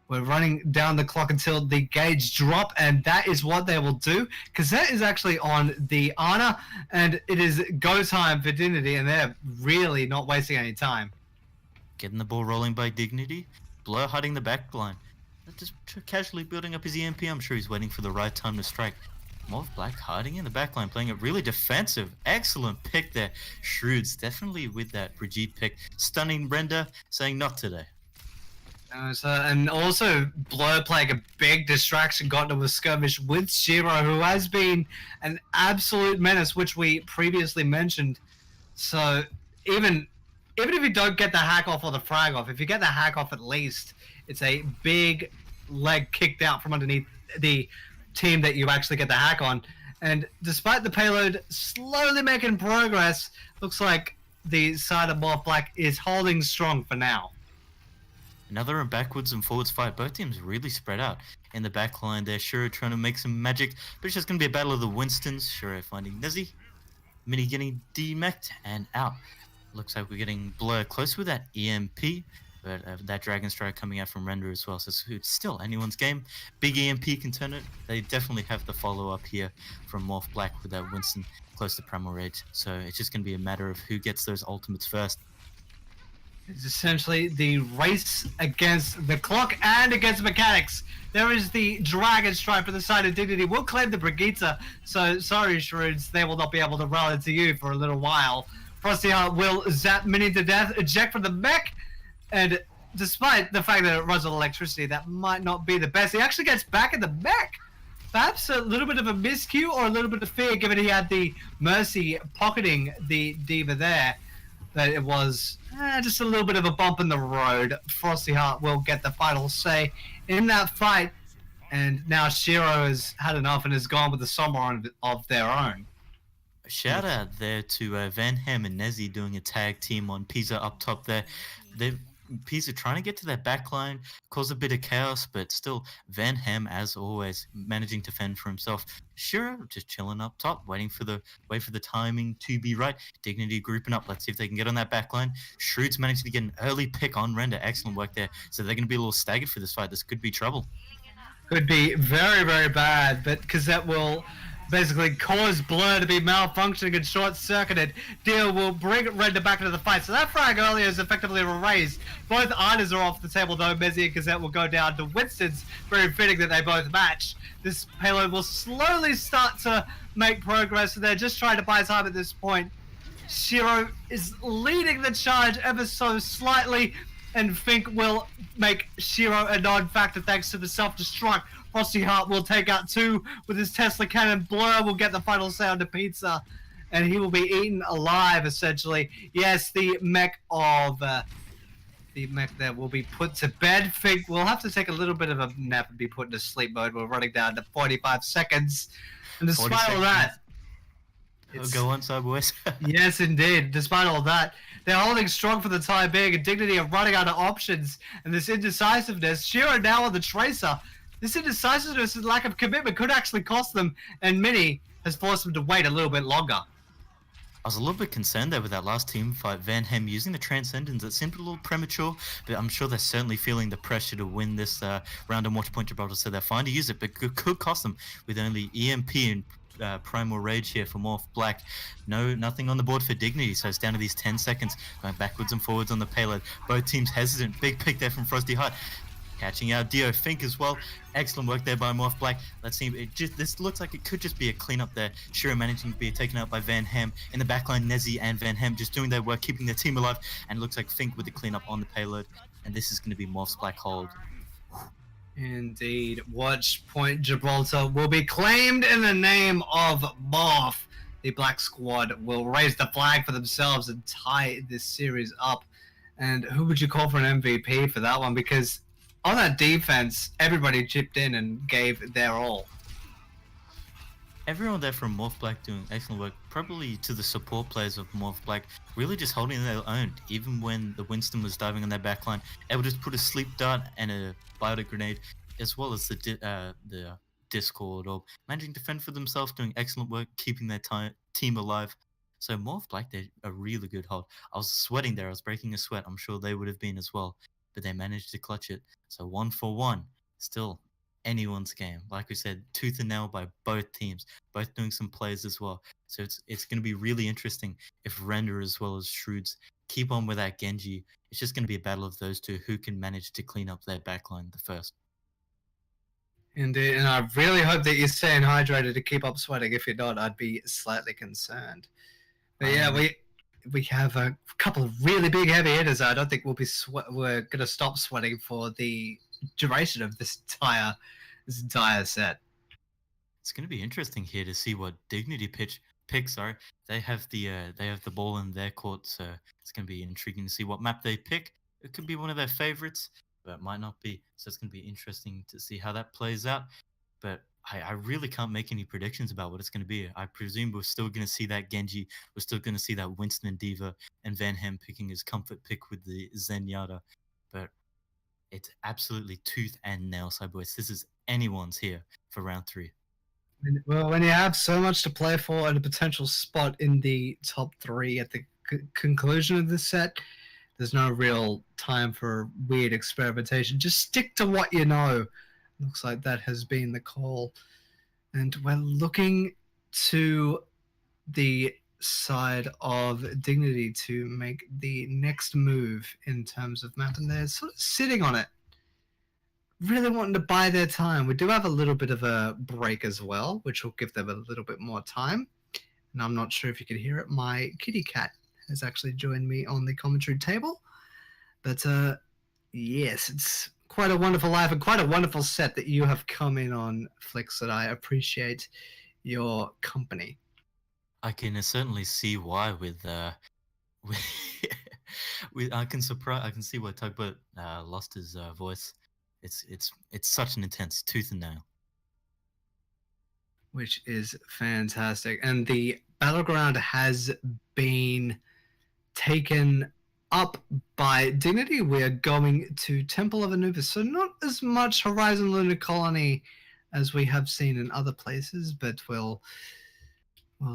We're running down the clock until the gauge drop, and that is what they will do, because that is actually on the Ana, and it is go time for Dignity, and they're really not wasting any time. Getting the ball rolling by Dignity. Blur hiding the back line. Just casually building up his EMP. I'm sure he's waiting for the right time to strike. MAWF Black hiding in the backline, playing it really defensive. Excellent pick there. Shrewds definitely with that Brigitte pick. Stunning Render, saying not today. And also Blur playing a big distraction, got into a skirmish with Shiro, who has been an absolute menace, which we previously mentioned. So even if you don't get the hack off or the frag off, if you get the hack off at least, it's a big leg kicked out from underneath the team that you actually get the hack on. And despite the payload slowly making progress, looks like the side of MAWF Black is holding strong for now. Another backwards and forwards fight. Both teams really spread out in the back line there. Shiro trying to make some magic, but it's just going to be a battle of the Winstons. Shiro finding Nezzy. Mini getting demeched and out. Looks like we're getting Blur close with that EMP, but that Dragon Strike coming out from Render as well. So it's still anyone's game. Big EMP can turn it. They definitely have the follow-up here from MAWF Black with that Winston close to Primal Rage. So it's just going to be a matter of who gets those ultimates first. It's essentially the race against the clock and against mechanics. There is the Dragon Strike for the side of Dignity. We'll claim the Brigitte, so sorry, Shroods, they will not be able to rally to you for a little while. Frosty Heart will zap Mini to death, eject from the mech, and despite the fact that it runs on electricity, that might not be the best. He actually gets back in the mech. Perhaps a little bit of a miscue or a little bit of fear, given he had the Mercy pocketing the Diva there. That it was just a little bit of a bump in the road. Frosty Heart will get the final say in that fight, and now Shiro has had enough and has gone with the Sombra of their own. Shout out there to Van Ham and Nezzy doing a tag team on Pisa up top there. Pisa trying to get to that back line, cause a bit of chaos, but still Van Ham, as always, managing to fend for himself. Shiro just chilling up top, wait for the timing to be right. Dignity grouping up. Let's see if they can get on that back line. Shrewd's managed to get an early pick on Render. Excellent work there. So they're going to be a little staggered for this fight. This could be trouble. Could be very, very bad, but because that will basically cause Blur to be malfunctioning and short-circuited. Deal will bring Render back into the fight. So that frag earlier is effectively erased. Both items are off the table though. Mezzy and Gazette will go down to Winston's. Very fitting that they both match. This payload will slowly start to make progress. They're just trying to buy time at this point. Shiro is leading the charge ever so slightly, and Fink will make Shiro a non-factor thanks to the self-destruct. Frosty Heart will take out two with his Tesla cannon. Blur will get the final say on the pizza, and he will be eaten alive, essentially. Yes, the mech there will be put to bed. Fink will have to take a little bit of a nap and be put into sleep mode. We're running down to 45 seconds. And despite all that... Go on, so boys. Yes, indeed. Despite all that, they're holding strong for the time being, and Dignity are running out of options. And this indecisiveness, Shiro now on the Tracer. This indecisiveness and lack of commitment could actually cost them, and Mini has forced them to wait a little bit longer. I was a little bit concerned there with that last team fight. Van Ham using the Transcendence. It seemed a little premature, but I'm sure they're certainly feeling the pressure to win this round on Watch Point Gibraltar, so they're fine to use it, but could cost them with only EMP and Primal Rage here for MAWF Black. Nothing on the board for Dignity, so it's down to these 10 seconds, going backwards and forwards on the payload. Both teams hesitant. Big pick there from Frosty Heart. Catching out Dio Fink as well. Excellent work there by MAWF Black. Let's see. This looks like it could just be a cleanup there. Shiro managing to be taken out by Van Ham. In the backline, Nezzy and Van Ham just doing their work, keeping their team alive. And it looks like Fink with the cleanup on the payload. And this is going to be MAWF's Black hold. Indeed. Watch Point Gibraltar will be claimed in the name of MAWF. The Black Squad will raise the flag for themselves and tie this series up. And who would you call for an MVP for that one? Because on that defense, everybody chipped in and gave their all. Everyone there from MAWF Black doing excellent work, probably to the support players of MAWF Black, really just holding their own, even when the Winston was diving on their backline, able to just put a sleep dart and a biotic grenade, as well as the Discord orb, managing to fend for themselves, doing excellent work, keeping their team alive. So MAWF Black, they're a really good hold. I was sweating there, I was breaking a sweat, I'm sure they would have been as well, but they managed to clutch it. So 1-for-1, still anyone's game. Like we said, tooth and nail by both teams, both doing some plays as well. So it's going to be really interesting if Render as well as Shrewds keep on with that Genji. It's just going to be a battle of those two who can manage to clean up their backline the first. Indeed, and I really hope that you're staying hydrated to keep up sweating. If you're not, I'd be slightly concerned. But yeah, we have a couple of really big heavy hitters. I don't think we're going to stop sweating for the duration of this entire set. It's going to be interesting here to see what Dignity picks. They have the ball in their court, so it's going to be intriguing to see what map they pick. It could be one of their favorites, but it might not be. So it's going to be interesting to see how that plays out. But I really can't make any predictions about what it's going to be. I presume we're still going to see that Genji. We're still going to see that Winston and Diva, and Van Ham picking his comfort pick with the Zenyatta. But it's absolutely tooth and nail, side boys. This is anyone's here for round 3. Well, when you have so much to play for and a potential spot in the top 3 at the conclusion of this set, there's no real time for weird experimentation. Just stick to what you know. Looks like that has been the call. And we're looking to the side of Dignity to make the next move in terms of map, and they're sort of sitting on it, really wanting to buy their time. We do have a little bit of a break as well, which will give them a little bit more time. And I'm not sure if you can hear it. My kitty cat has actually joined me on the commentary table. But yes, it's quite a wonderful life and quite a wonderful set that you have come in on, Flix, that I appreciate your company. I can certainly see why with with, I can see why Tugbot lost his voice. It's such an intense tooth and nail. Which is fantastic. And the battleground has been taken up by Dignity. We're going to Temple of Anubis. So not as much Horizon Lunar Colony as we have seen in other places, but we'll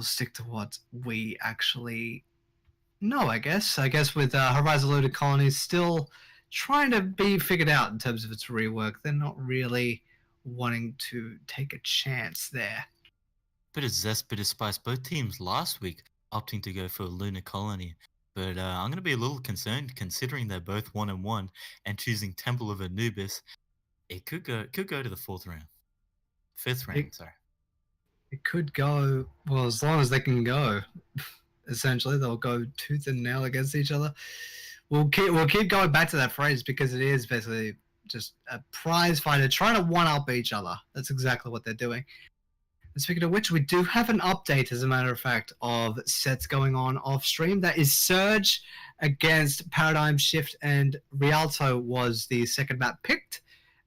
stick to what we actually know, I guess. I guess with Horizon Lunar Colony still trying to be figured out in terms of its rework. They're not really wanting to take a chance there. Bit of zest, bit of spice. Both teams last week opting to go for a lunar colony. But I'm going to be a little concerned considering they're both 1-1 and choosing Temple of Anubis. It could go to the fifth round. Sorry. It could go, well, as long as they can go. Essentially, they'll go tooth and nail against each other. We'll keep going back to that phrase because it is basically just a prize fighter trying to one-up each other. That's exactly what they're doing. And speaking of which, we do have an update, as a matter of fact, of sets going on off stream. That is Surge against Paradigm Shift, and Rialto was the second map picked,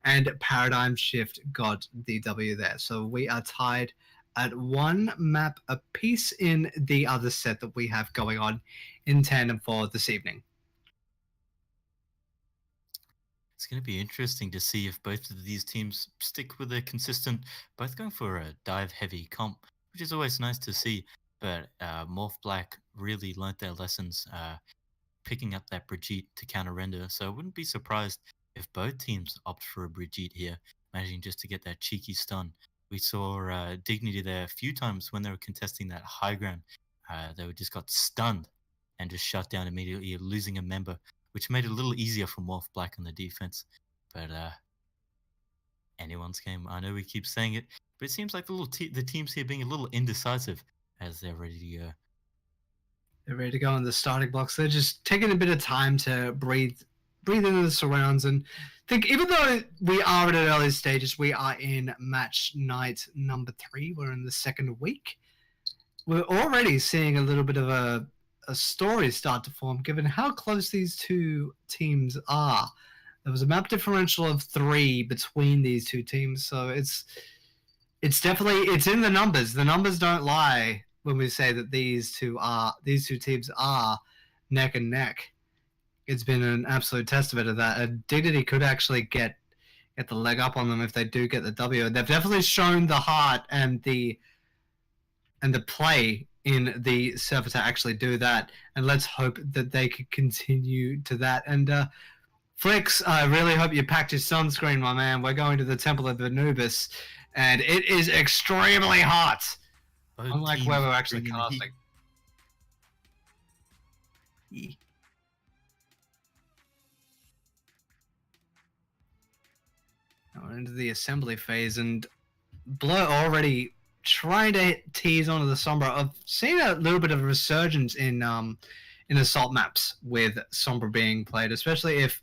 and Paradigm Shift got the W there. So we are tied at one map apiece in the other set that we have going on in tandem for this evening. It's going to be interesting to see if both of these teams stick with a consistent, both going for a dive-heavy comp, which is always nice to see. But MAWF Black really learnt their lessons, picking up that Brigitte to counter-render. So I wouldn't be surprised if both teams opt for a Brigitte here, managing just to get that cheeky stun. We saw Dignity there a few times when they were contesting that high ground. They just got stunned and just shut down immediately, losing a member, which made it a little easier for MAWF Black on the defense. But anyone's game. I know we keep saying it, but it seems like the teams here being a little indecisive as they're ready to go. They're ready to go on the starting blocks. They're just taking a bit of time to breathe into the surrounds and think, even though we are at early stages, we are in match night number 3. We're in the second week. We're already seeing a little bit of a story start to form, given how close these two teams are. There was a map differential of 3 between these two teams, so it's definitely in the numbers. The numbers don't lie when we say that these two teams are neck and neck. It's been an absolute testament of that. And Dignity could actually get the leg up on them if they do get the W. And they've definitely shown the heart and the play in the server to actually do that. And let's hope that they could continue to that. And Flix, I really hope you packed your sunscreen, my man. We're going to the Temple of Anubis, and it is extremely hot. Unlike where we're actually casting. We're into the assembly phase, and Blur already trying to tease onto the Sombra. I've seen a little bit of a resurgence in assault maps with Sombra being played, especially if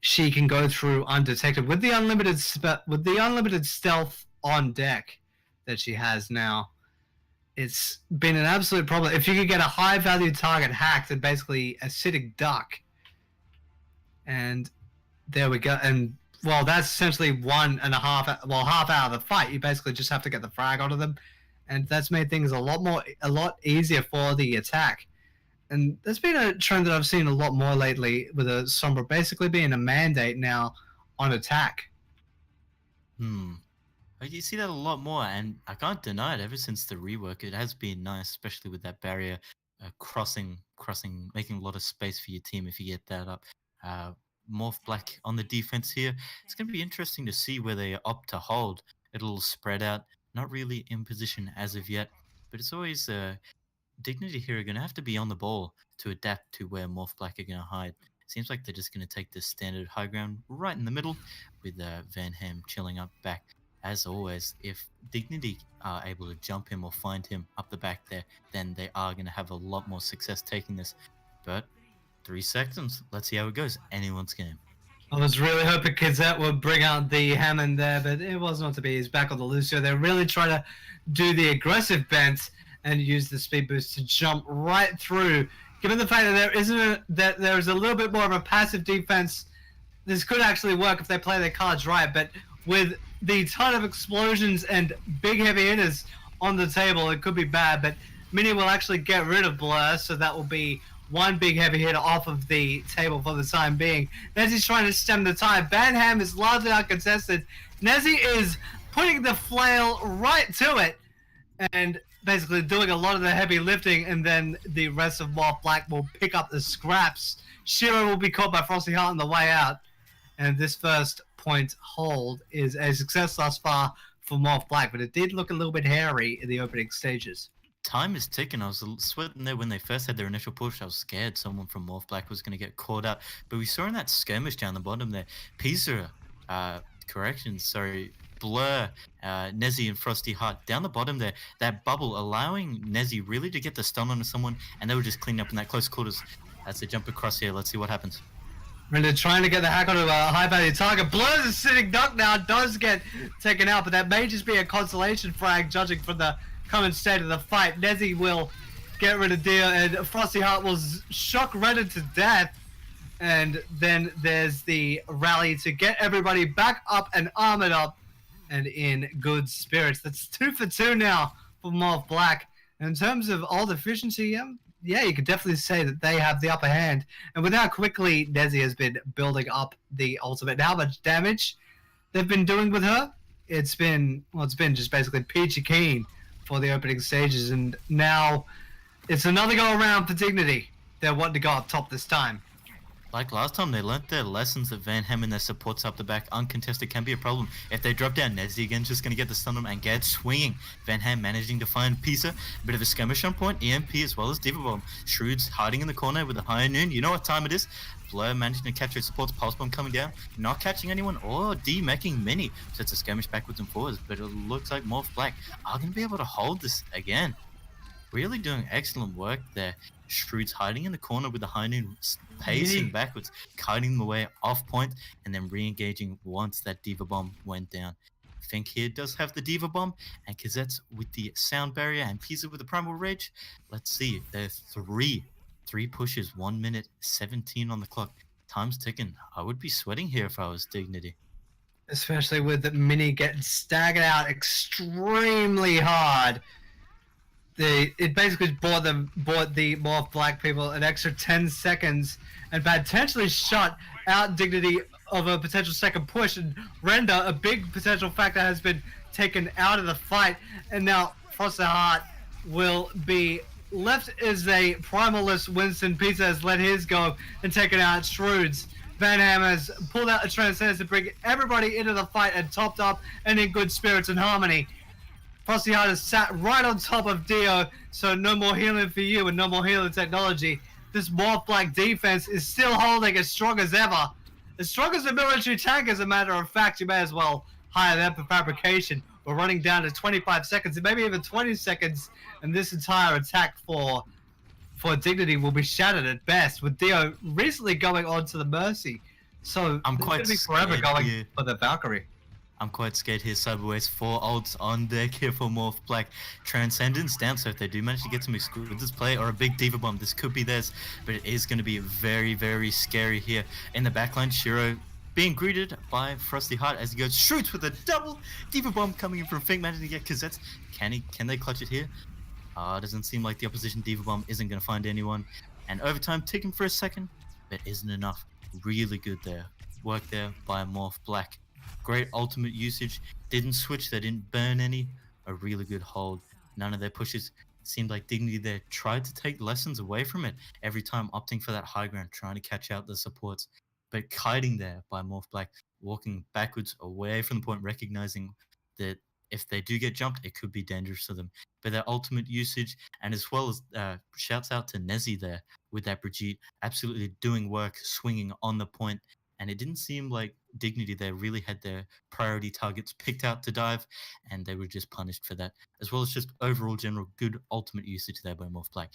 she can go through undetected with the unlimited stealth on deck that she has now. It's been an absolute problem. If you could get a high value target hacked and basically a sitting duck, and there we go. And well, that's essentially half hour of the fight. You basically just have to get the frag onto them, and that's made things a lot easier for the attack. And there's been a trend that I've seen a lot more lately with a Sombra basically being a mandate now on attack. You see that a lot more, and I can't deny it. Ever since the rework, it has been nice, especially with that barrier crossing, making a lot of space for your team if you get that up. MAWF Black on the defense here. It's going to be interesting to see where they opt to hold. It'll spread out, not really in position as of yet, but it's always Dignity here are going to have to be on the ball to adapt to where Morph Black are going to hide. Seems like they're just going to take the standard high ground right in the middle with Van Ham chilling up back. As always, if Dignity are able to jump him or find him up the back there, then they are going to have a lot more success taking this. But 3 seconds. Let's see how it goes. Anyone's game. I was really hoping Kazette would bring out the Hammond there, but it was not to be. He's back on the Lucio. They're really trying to do the aggressive bent and use the speed boost to jump right through. Given the fact that there's a little bit more of a passive defense, this could actually work if they play their cards right. But with the ton of explosions and big heavy hitters on the table, it could be bad. But Mini will actually get rid of Blur, so that will be one big heavy hitter off of the table for the time being. Nezzy's trying to stem the tide. Van Ham is largely uncontested. Nezzy is putting the flail right to it and basically doing a lot of the heavy lifting, and then the rest of Morph Black will pick up the scraps. Shiro will be caught by Frosty Heart on the way out, and this first point hold is a success thus far for Morph Black, but it did look a little bit hairy in the opening stages. Time is ticking. I was sweating there when they first had their initial push. I was scared someone from Morph Black was going to get caught out. But we saw in that skirmish down the bottom there, Pizza, Blur, Nezzy and Frosty Heart down the bottom there, that bubble allowing Nezzy really to get the stun onto someone, and they were just cleaning up in that close quarters. As they jump across here, let's see what happens. Render trying to get the hack onto a high value target. Blur is sitting duck now, does get taken out, but that may just be a consolation frag judging from the current state of the fight. Nezzy will get rid of Dio, and Frosty Heart will shock Render to death. And then there's the rally to get everybody back up and armored up and in good spirits. That's 2 for 2 now for Morph Black. And in terms of ult efficiency, yeah, you could definitely say that they have the upper hand. And with how quickly Nezzy has been building up the ultimate and how much damage they've been doing with her, it's been just basically peachy keen for the opening stages. And now it's another go around for Dignity. They're wanting to go up top this time. Like last time, they learnt their lessons that Van Ham and their supports up the back uncontested can be a problem. If they drop down, Nezzy again just going to get the stun on him and get swinging. Van Ham managing to find Pisa. A bit of a skirmish on point. EMP as well as Diva Bomb. Shrewd's hiding in the corner with a high noon. You know what time it is. Blur managing to capture his supports. Pulse Bomb coming down. Not catching anyone or demecking Mini. So it's a skirmish backwards and forwards. But it looks like Morph Black are going to be able to hold this again. Really doing excellent work there. Shrewd's hiding in the corner with the high noon, pacing backwards, kiting them away off point, and then re-engaging once that Diva Bomb went down. Fink here does have the Diva Bomb, and Kazet's with the sound barrier, and Pisa with the Primal Rage. Let's see, there's three pushes, 1 minute 17 on the clock. Time's ticking. I would be sweating here if I was Dignity. Especially with the Mini getting staggered out extremely hard. It basically bought the Morph Black people an extra 10 seconds and potentially shut out Dignity of a potential second push, and Render, a big potential factor, has been taken out of the fight, and now Frosty Heart will be left as a primalist. Winston Pizza has let his go and taken out Shrewds. Van Ham has pulled out a Transcendence to bring everybody into the fight and topped up and in good spirits and harmony. Frosty Heart has sat right on top of Dio, so no more healing for you and no more healing technology. This Morph Black defense is still holding as strong as ever. As strong as a military tank, as a matter of fact. You may as well hire them for fabrication. We're running down to 25 seconds and maybe even 20 seconds, and this entire attack for Dignity will be shattered at best, with Dio recently going on to the Mercy. So I'm quite going to be forever going here. for the Valkyrie. I'm quite scared here, Cyberways. 4 ults on deck here for Morph Black. Transcendence down, so if they do manage to get some with this play or a big Diva Bomb, this could be theirs. But it is going to be very, very scary here. In the backline, Shiro being greeted by Frosty Heart as he goes shoots with a double Diva Bomb coming in from Fink, managing to get Kazet's. Can they clutch it here? It doesn't seem like the opposition Diva Bomb isn't going to find anyone. And overtime ticking for a second, but isn't enough. Really good there. Work there by Morph Black. Great ultimate usage. Didn't switch. They didn't burn any. A really good hold. None of their pushes seemed like Dignity there. Tried to take lessons away from it. Every time opting for that high ground. Trying to catch out the supports. But kiting there by Morph Black. Walking backwards away from the point. Recognizing that if they do get jumped, it could be dangerous to them. But their ultimate usage, and as well as shouts out to Nezzy there with that Brigitte, absolutely doing work, swinging on the point. And it didn't seem like Dignity there really had their priority targets picked out to dive, and they were just punished for that, as well as just overall general good ultimate usage there by Morph Black.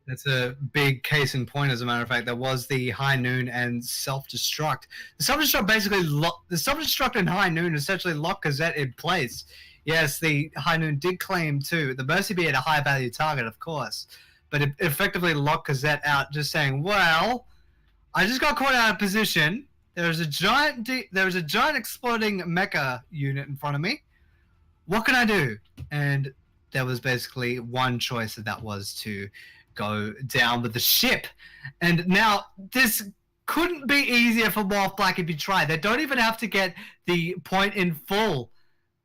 That's a big case in point, as a matter of fact. There was the High Noon and Self-Destruct. The Self-Destruct basically the Self-Destruct and High Noon essentially locked Gazette in place. Yes, the High Noon did claim too. The Mercy Bee had a high value target, of course, but it effectively locked Gazette out, just saying, well, I just got caught out of position. There's a giant exploding mecha unit in front of me. What can I do? And there was basically one choice, and that was to go down with the ship. And now this couldn't be easier for Morph Black if you try. They don't even have to get the point in full.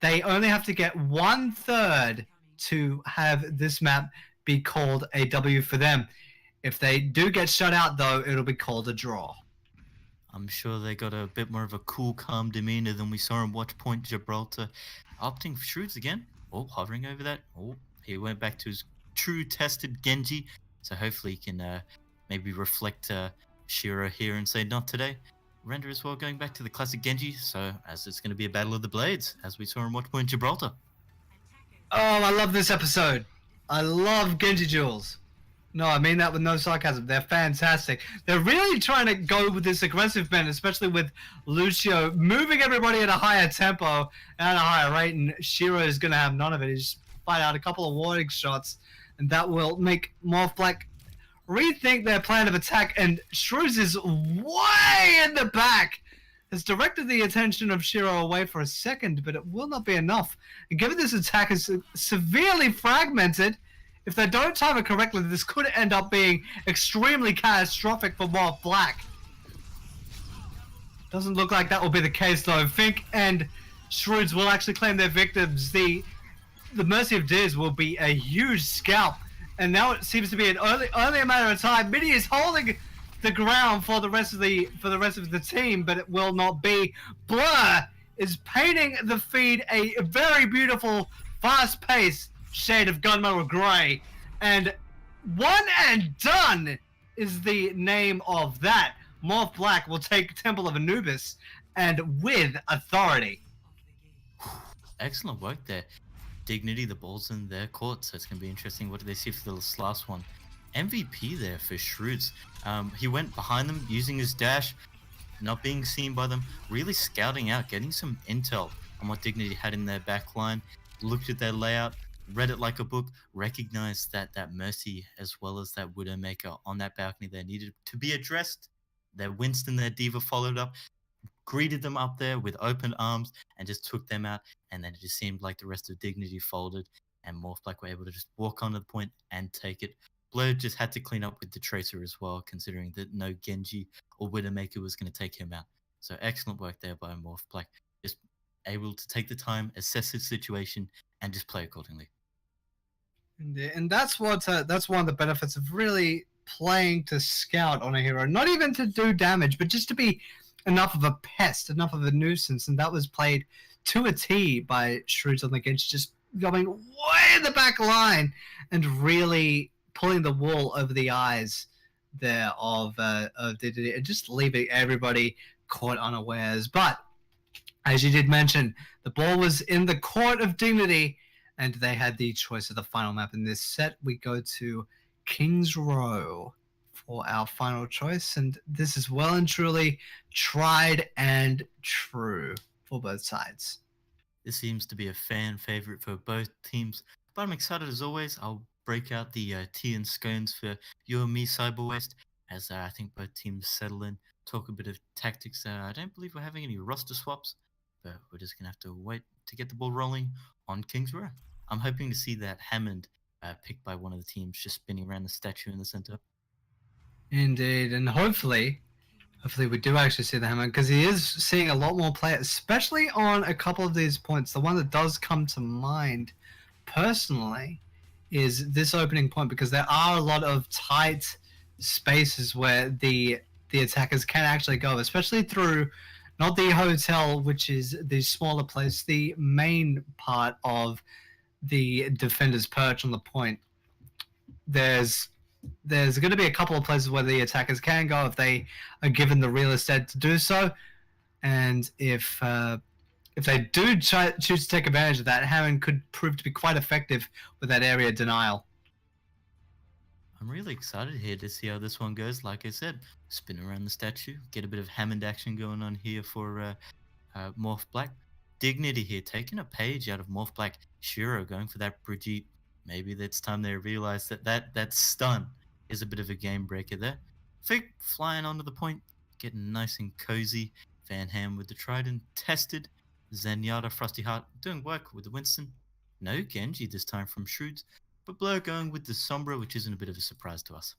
They only have to get 1/3 to have this map be called a W for them. If they do get shut out, though, it'll be called a draw. I'm sure they got a bit more of a cool, calm demeanor than we saw in Watch Point Gibraltar. Opting for Shrewds again. Oh, hovering over that. Oh, he went back to his true tested Genji. So hopefully he can maybe reflect Shiro here and say, not today. Render as well going back to the classic Genji. So as it's going to be a battle of the blades, as we saw in Watch Point Gibraltar. Oh, I love this episode. I love Genji duels. No, I mean that with no sarcasm. They're fantastic. They're really trying to go with this aggressive bend, especially with Lucio moving everybody at a higher tempo and a higher rate, and Shiro is going to have none of it. He's fired out a couple of warning shots, and that will make Morph Black rethink their plan of attack, and Shrews is way in the back. Has directed the attention of Shiro away for a second, but it will not be enough. And given this attack is severely fragmented, if they don't time it correctly, this could end up being extremely catastrophic for Morph Black. Doesn't look like that will be the case, though. Fink and Shrewds will actually claim their victims. The Mercy of Diz will be a huge scalp, and now it seems to be only a matter of time. Mini is holding the ground for the rest of the team, but it will not be. Blur is painting the feed a very beautiful, fast-paced shade of gunmetal gray, and One and Done is the name of that. Morph Black will take Temple of Anubis, and with authority. Excellent work there. Dignity, the ball's in their court, so it's going to be interesting. What do they see for this last one? MVP there for Shrewds. He went behind them using his dash, not being seen by them, really scouting out, getting some intel on what Dignity had in their back line, looked at their layout, read it like a book, recognized that Mercy as well as that Widowmaker on that balcony there needed to be addressed. Their Winston, their Diva followed up, greeted them up there with open arms and just took them out. And then it just seemed like the rest of Dignity folded, and Morph Black were able to just walk onto the point and take it. Blur just had to clean up with the Tracer as well, considering that no Genji or Widowmaker was going to take him out. So excellent work there by Morph Black, just able to take the time, assess his situation, and just play accordingly. And that's one of the benefits of really playing to scout on a hero. Not even to do damage, but just to be enough of a pest, enough of a nuisance. And that was played to a T by Shrewds on the Genji, just going way in the back line and really pulling the wool over the eyes there of Dignity, and just leaving everybody caught unawares. But as you did mention, the ball was in the court of Dignity, and they had the choice of the final map. In this set, we go to King's Row for our final choice, and this is well and truly tried and true for both sides. This seems to be a fan favorite for both teams, but I'm excited as always. I'll break out the tea and scones for you and me, Cyberwaste, as I think both teams settle in, talk a bit of tactics. I don't believe we're having any roster swaps, but we're just going to have to wait to get the ball rolling on King's Row. I'm hoping to see that Hammond picked by one of the teams, just spinning around the statue in the center. Indeed, and hopefully we do actually see the Hammond, because he is seeing a lot more play, especially on a couple of these points. The one that does come to mind personally is this opening point, because there are a lot of tight spaces where the attackers can actually go, especially through not the hotel, which is the smaller place, the main part of the defender's perch on the point. There's going to be a couple of places where the attackers can go if they are given the real estate to do so, and if they do choose to take advantage of that, Hammond could prove to be quite effective with that area denial. I'm really excited here to see how this one goes. Like I said, spin around the statue, get a bit of Hammond action going on here for MAWF Black. Dignity here, taking a page out of MAWF Black. Shiro going for that Brigitte. Maybe it's time they realize that stun is a bit of a game breaker there. Fig flying onto the point, getting nice and cozy. Van Ham with the trident tested. Zenyatta, Frosty Heart doing work with the Winston. No Genji this time from Shrewds, but Blur going with the Sombra, which isn't a bit of a surprise to us.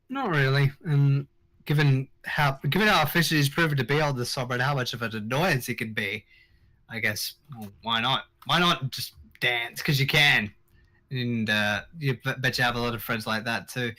Not really, and given how efficient he's proven to be on the Sombra and how much of an annoyance he can be, I guess, well, why not? Why not just dance? Because you can. And you bet you have a lot of friends like that too.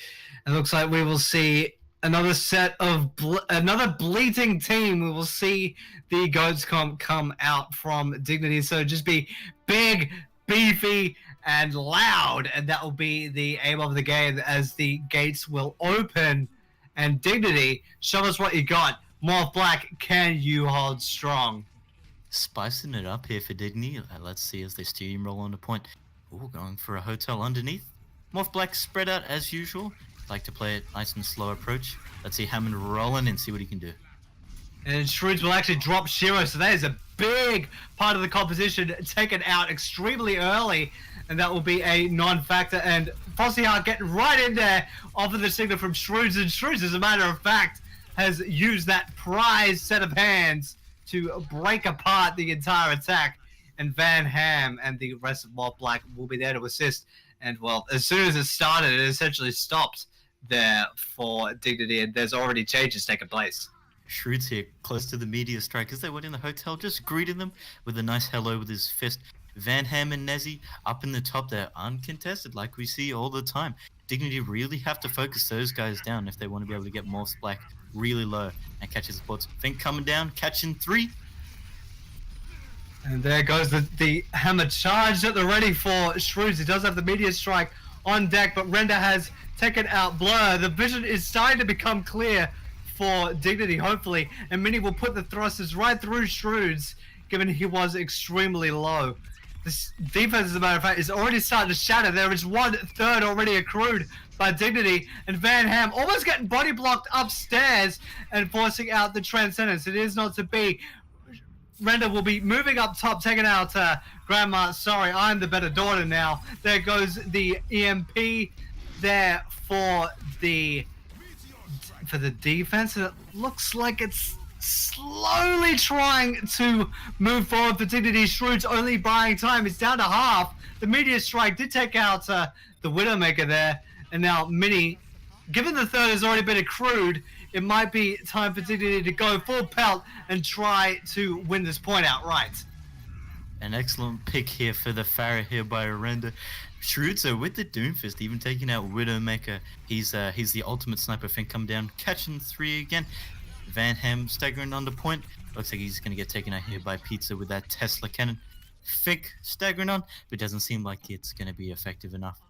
It looks like we will see another set of another bleating team. We will see the Goats come out from Dignity. So just be big, beefy, and loud, and that will be the aim of the game as the gates will open. And Dignity, show us what you got. MAWF Black, can you hold strong? Spicing it up here for Dignity. Let's see as they steamroll on the point. Ooh, going for a hotel underneath. MAWF Black spread out as usual. Like to play it nice and slow approach. Let's see Hammond rolling and see what he can do. And Shrewds will actually drop Shiro, so that is a big part of the composition taken out extremely early, and that will be a non-factor. And Frosty Heart getting right in there off of the signal from Shrewds, and Shrewds, as a matter of fact, has used that prize set of hands to break apart the entire attack. And Van Ham and the rest of MAWF Black will be there to assist. And, well, as soon as it started, it essentially stopped there for Dignity, and there's already changes taking place. Shrewds here, close to the media strike as they went in the hotel, just greeting them with a nice hello with his fist. Van Ham and Nezzy up in the top there, uncontested like we see all the time. Dignity really have to focus those guys down if they want to be able to get MAWF Black really low and catch his supports. Fink coming down, catching 3. And there goes the hammer charged at the ready for Shrewds. He does have the meteor strike on deck, but Render has taken out Blur. The vision is starting to become clear for Dignity, hopefully, and Mini will put the thrusters right through Shrewds, given he was extremely low. This defense, as a matter of fact, is already starting to shatter. There is 1/3 already accrued by Dignity, and Van Ham almost getting body blocked upstairs and forcing out the Transcendence. It is not to be. Render will be moving up top, taking out Grandma. Sorry, I'm the better daughter now. There goes the EMP there for the defense. And it looks like it's slowly trying to move forward for Dignity. Shrewd's only buying time. It's down to half. The meteor strike did take out the Widowmaker there. And now Mini, given the third has already been accrued, it might be time for Dignity to go full pelt and try to win this point outright. An excellent pick here for the Pharah here by Render. Shrewdso with the Doomfist, even taking out Widowmaker. He's the ultimate sniper. Fink come down, catching 3 again. Van Ham staggering on the point. Looks like he's going to get taken out here by Pizza with that Tesla cannon. Fink staggering on, but doesn't seem like it's going to be effective enough.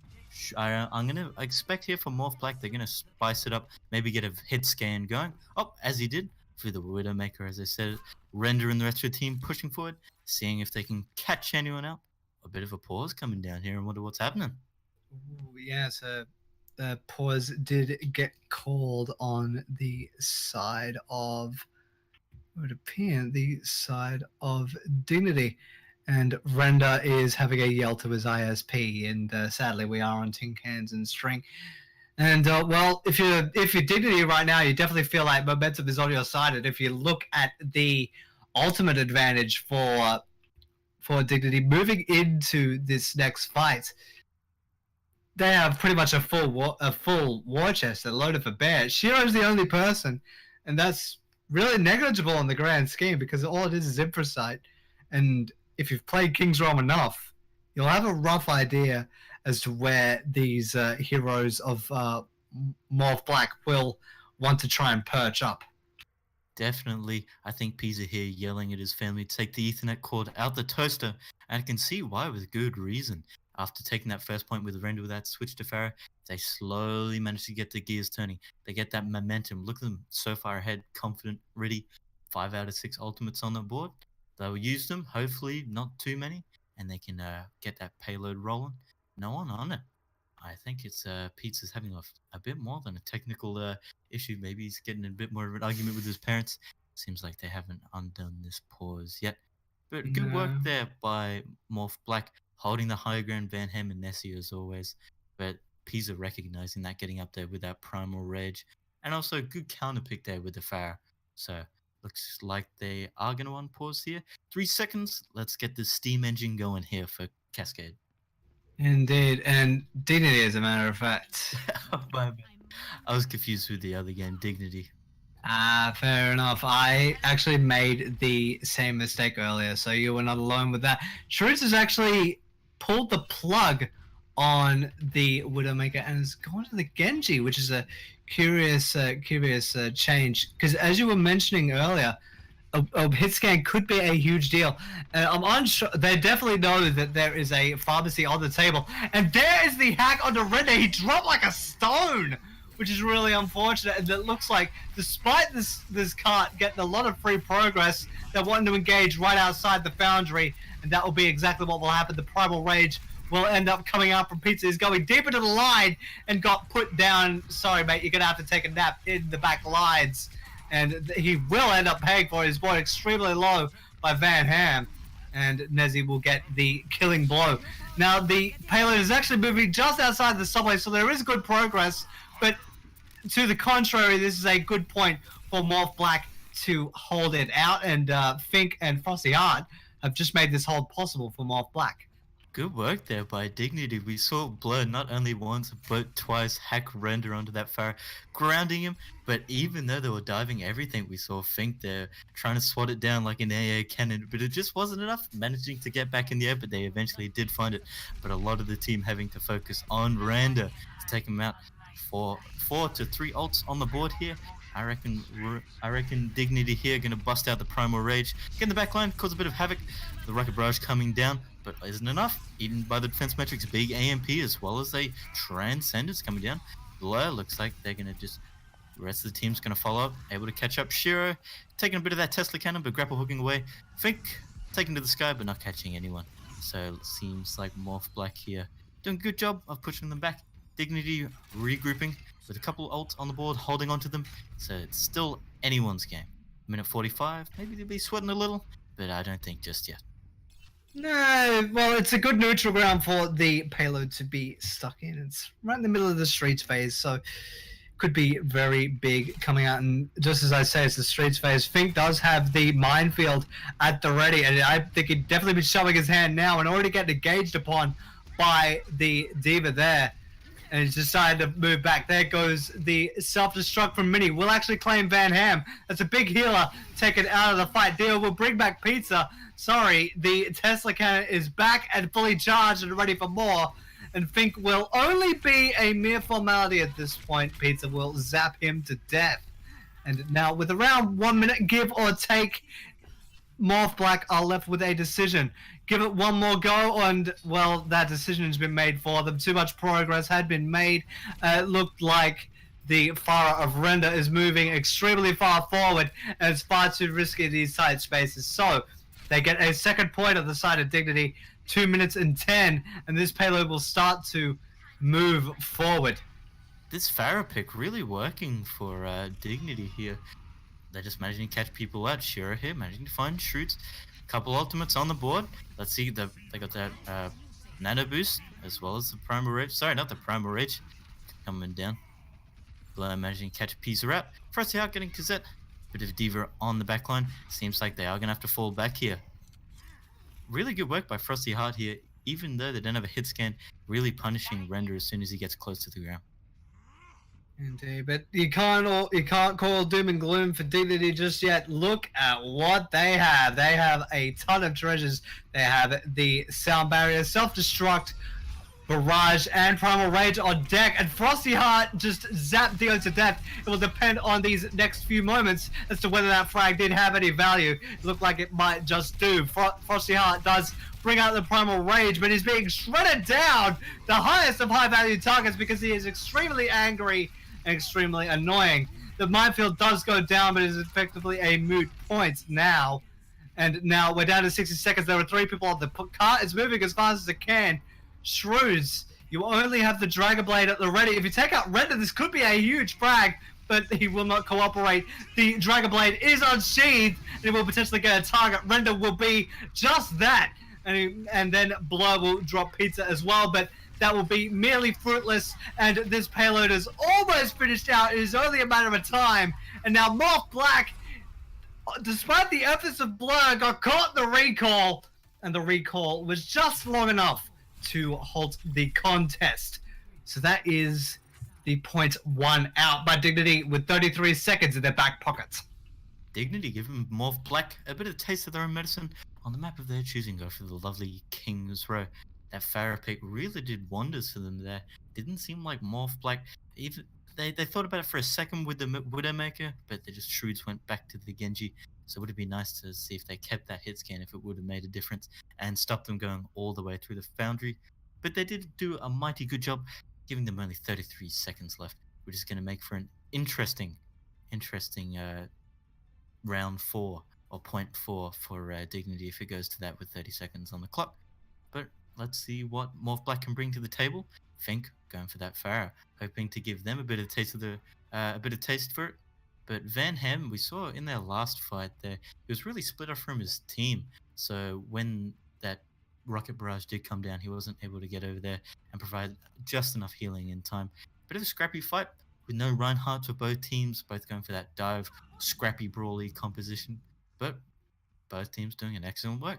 I'm going to expect here for MAWF Black, they're going to spice it up, maybe get a hit scan going. Oh, as he did for the Widowmaker, as I said. Render and the rest of the team pushing forward, seeing if they can catch anyone out. A bit of a pause coming down here and wonder what's happening. Ooh, yeah, so the pause did get called on the side of, it would appear, the side of Dignity. And Render is having a yell to his ISP, and sadly we are on tin cans and string. And well, if you're Dignity right now, you definitely feel like momentum is on your side. And if you look at the ultimate advantage for Dignity moving into this next fight, they have pretty much a full war chest, a load for bear. Shiro's the only person, and that's really negligible in the grand scheme because all it is infrasight. And if you've played King's Realm enough, you'll have a rough idea as to where these heroes of MAWF Black will want to try and perch up. Definitely, I think Pisa here yelling at his family to take the Ethernet cord out the toaster, and I can see why with good reason. After taking that first point with Render with that switch to Farah, they slowly manage to get the gears turning. They get that momentum. Look at them so far ahead, confident, ready. 5 out of 6 ultimates on the board. They'll use them, hopefully not too many, and they can get that payload rolling. No one on it. I think it's Pizza's having a bit more than a technical issue. Maybe he's getting a bit more of an argument with his parents. Seems like they haven't undone this pause yet. But good work there by Morph Black, holding the high ground. Van Ham and Nessie as always. But Pisa recognizing that, getting up there with that Primal Rage. And also good counter pick there with the Farah. So looks like they are going to unpause here. 3 seconds. Let's get the steam engine going here for Cascade. Indeed, and Dignity, as a matter of fact. Oh, my bad. I was confused with the other game, Dignity. Fair enough. I actually made the same mistake earlier, so you were not alone with that. Shrewds has actually pulled the plug on the Widowmaker and has gone to the Genji, which is a curious change. Because as you were mentioning earlier, a hit scan could be a huge deal. I'm unsure. They definitely know that there is a pharmacy on the table, and there is the hack onto Render. He dropped like a stone, which is really unfortunate. And it looks like, despite this cart getting a lot of free progress, they're wanting to engage right outside the foundry, and that will be exactly what will happen. The Primal Rage will end up coming out from Pizza. He's going deep into the line and got put down. Sorry, mate, you're gonna have to take a nap in the back lines. And he will end up paying for it. He's brought extremely low by Van Ham. And Nezzy will get the killing blow. Now, the payload is actually moving just outside the subway, so there is good progress. But to the contrary, this is a good point for Morph Black to hold it out. And Fink and Frosty Heart have just made this hold possible for Morph Black. Good work there by Dignity. We saw Blur not only once but twice hack Render onto that Farah, grounding him. But even though they were diving everything, we saw Fink there trying to swat it down like an AA cannon. But it just wasn't enough, managing to get back in the air. But they eventually did find it. But a lot of the team having to focus on Render to take him out. 4 to 3 ults on the board here. I reckon Dignity here gonna bust out the Primal Rage, get in the back line, cause a bit of havoc. The Rocket Barrage coming down, but isn't enough. Eaten by the defense metrics, big AMP as well as a Transcendence coming down. Blur looks like they're gonna just, the rest of the team's gonna follow up, able to catch up. Shiro taking a bit of that Tesla cannon, but grapple hooking away. Fink taken to the sky, but not catching anyone. So it seems like Morph Black here doing a good job of pushing them back. Dignity regrouping with a couple ults on the board, holding on to them. So it's still anyone's game. Minute 45, maybe they'll be sweating a little, but I don't think just yet. No, well, it's a good neutral ground for the payload to be stuck in. It's right in the middle of the streets phase, so could be very big coming out. And just as I say, it's the streets phase. Fink does have the minefield at the ready, and I think he'd definitely be showing his hand now and already getting engaged upon by the Diva there. And he's decided to move back. There goes the self-destruct from Mini. Will actually claim Van Ham. That's a big healer taken out of the fight. Deal will bring back Pizza. Sorry, the Tesla cannon is back and fully charged and ready for more. And Fink will only be a mere formality at this point. Pizza will zap him to death. And now with around 1 minute give or take, Morph Black are left with a decision. Give it one more go, and well, that decision has been made for them. Too much progress had been made. It looked like the Farah of Render is moving extremely far forward, and it's far too risky in these tight spaces. So they get a second point on the side of Dignity, 2 minutes and 10, and this payload will start to move forward. This Farah pick really working for Dignity here. They're just managing to catch people out. Shiro here managing to find shoots. Couple ultimates on the board. Let's see, they got that nano boost as well as the Primal Rage. Sorry, not the Primal Rage. Coming down. Blur managing to catch Pizza out. Frosty out getting Cosette. Bit of Diva on the back line. Seems like they are going to have to fall back here. Really good work by Frosty Heart here, even though they don't have a hit scan, really punishing Render as soon as he gets close to the ground. Indeed, but you can't call doom and gloom for Dignity just yet. Look at what they have. They have a ton of treasures. They have the sound barrier, self-destruct, Barrage and Primal Rage on deck, and Frosty Heart just zapped Dio to death. It will depend on these next few moments as to whether that frag did have any value. It looked like it might just do. Frosty Heart does bring out the Primal Rage, but he's being shredded down, the highest of high-value targets, because he is extremely angry and extremely annoying. The minefield does go down, but it is effectively a moot point now. And now we're down to 60 seconds. There are 3 people on the cart. It's moving as fast as it can. Shrews, you only have the Dragon Blade at the ready. If you take out Render, this could be a huge frag, but he will not cooperate. The Dragon Blade is unsheathed, and he will potentially get a target. Render will be just that. And then Blur will drop Pizza as well, but that will be merely fruitless, and this payload is almost finished out. It is only a matter of time. And now MAWF Black, despite the efforts of Blur, got caught in the recall, and the recall was just long enough to halt the contest. So that is the point 1 out by Dignity with 33 seconds in their back pockets. Dignity giving MAWF Black a bit of a taste of their own medicine on the map of their choosing. Go for the lovely King's Row. That Pharah pick really did wonders for them there. Didn't seem like MAWF Black, even they thought about it for a second with the Widowmaker, but they just Shrewds went back to the Genji. So it would have been nice to see if they kept that hit scan, if it would have made a difference, and stopped them going all the way through the Foundry. But they did do a mighty good job, giving them only 33 seconds left, which is going to make for an interesting round 4 or point 4 for Dignity if it goes to that with 30 seconds on the clock. But let's see what MAWF Black can bring to the table. Fink going for that Pharah, hoping to give them a bit of taste for it. But Van Ham, we saw in their last fight there, he was really split off from his team. So when that rocket barrage did come down, he wasn't able to get over there and provide just enough healing in time. Bit of a scrappy fight with no Reinhardt for both teams, both going for that dive, scrappy, brawly composition. But both teams doing an excellent work.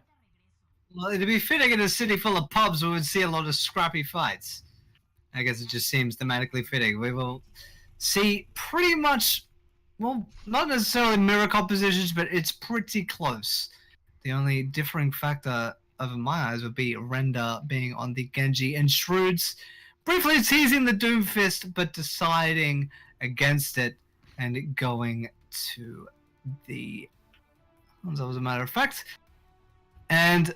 Well, it'd be fitting in a city full of pubs, we would see a lot of scrappy fights. I guess it just seems thematically fitting. We will see pretty much, well, not necessarily mirror compositions, but it's pretty close. The only differing factor, over my eyes, would be Render being on the Genji and Shrewds briefly teasing the Doomfist, but deciding against it and going to the... That was a matter of fact. And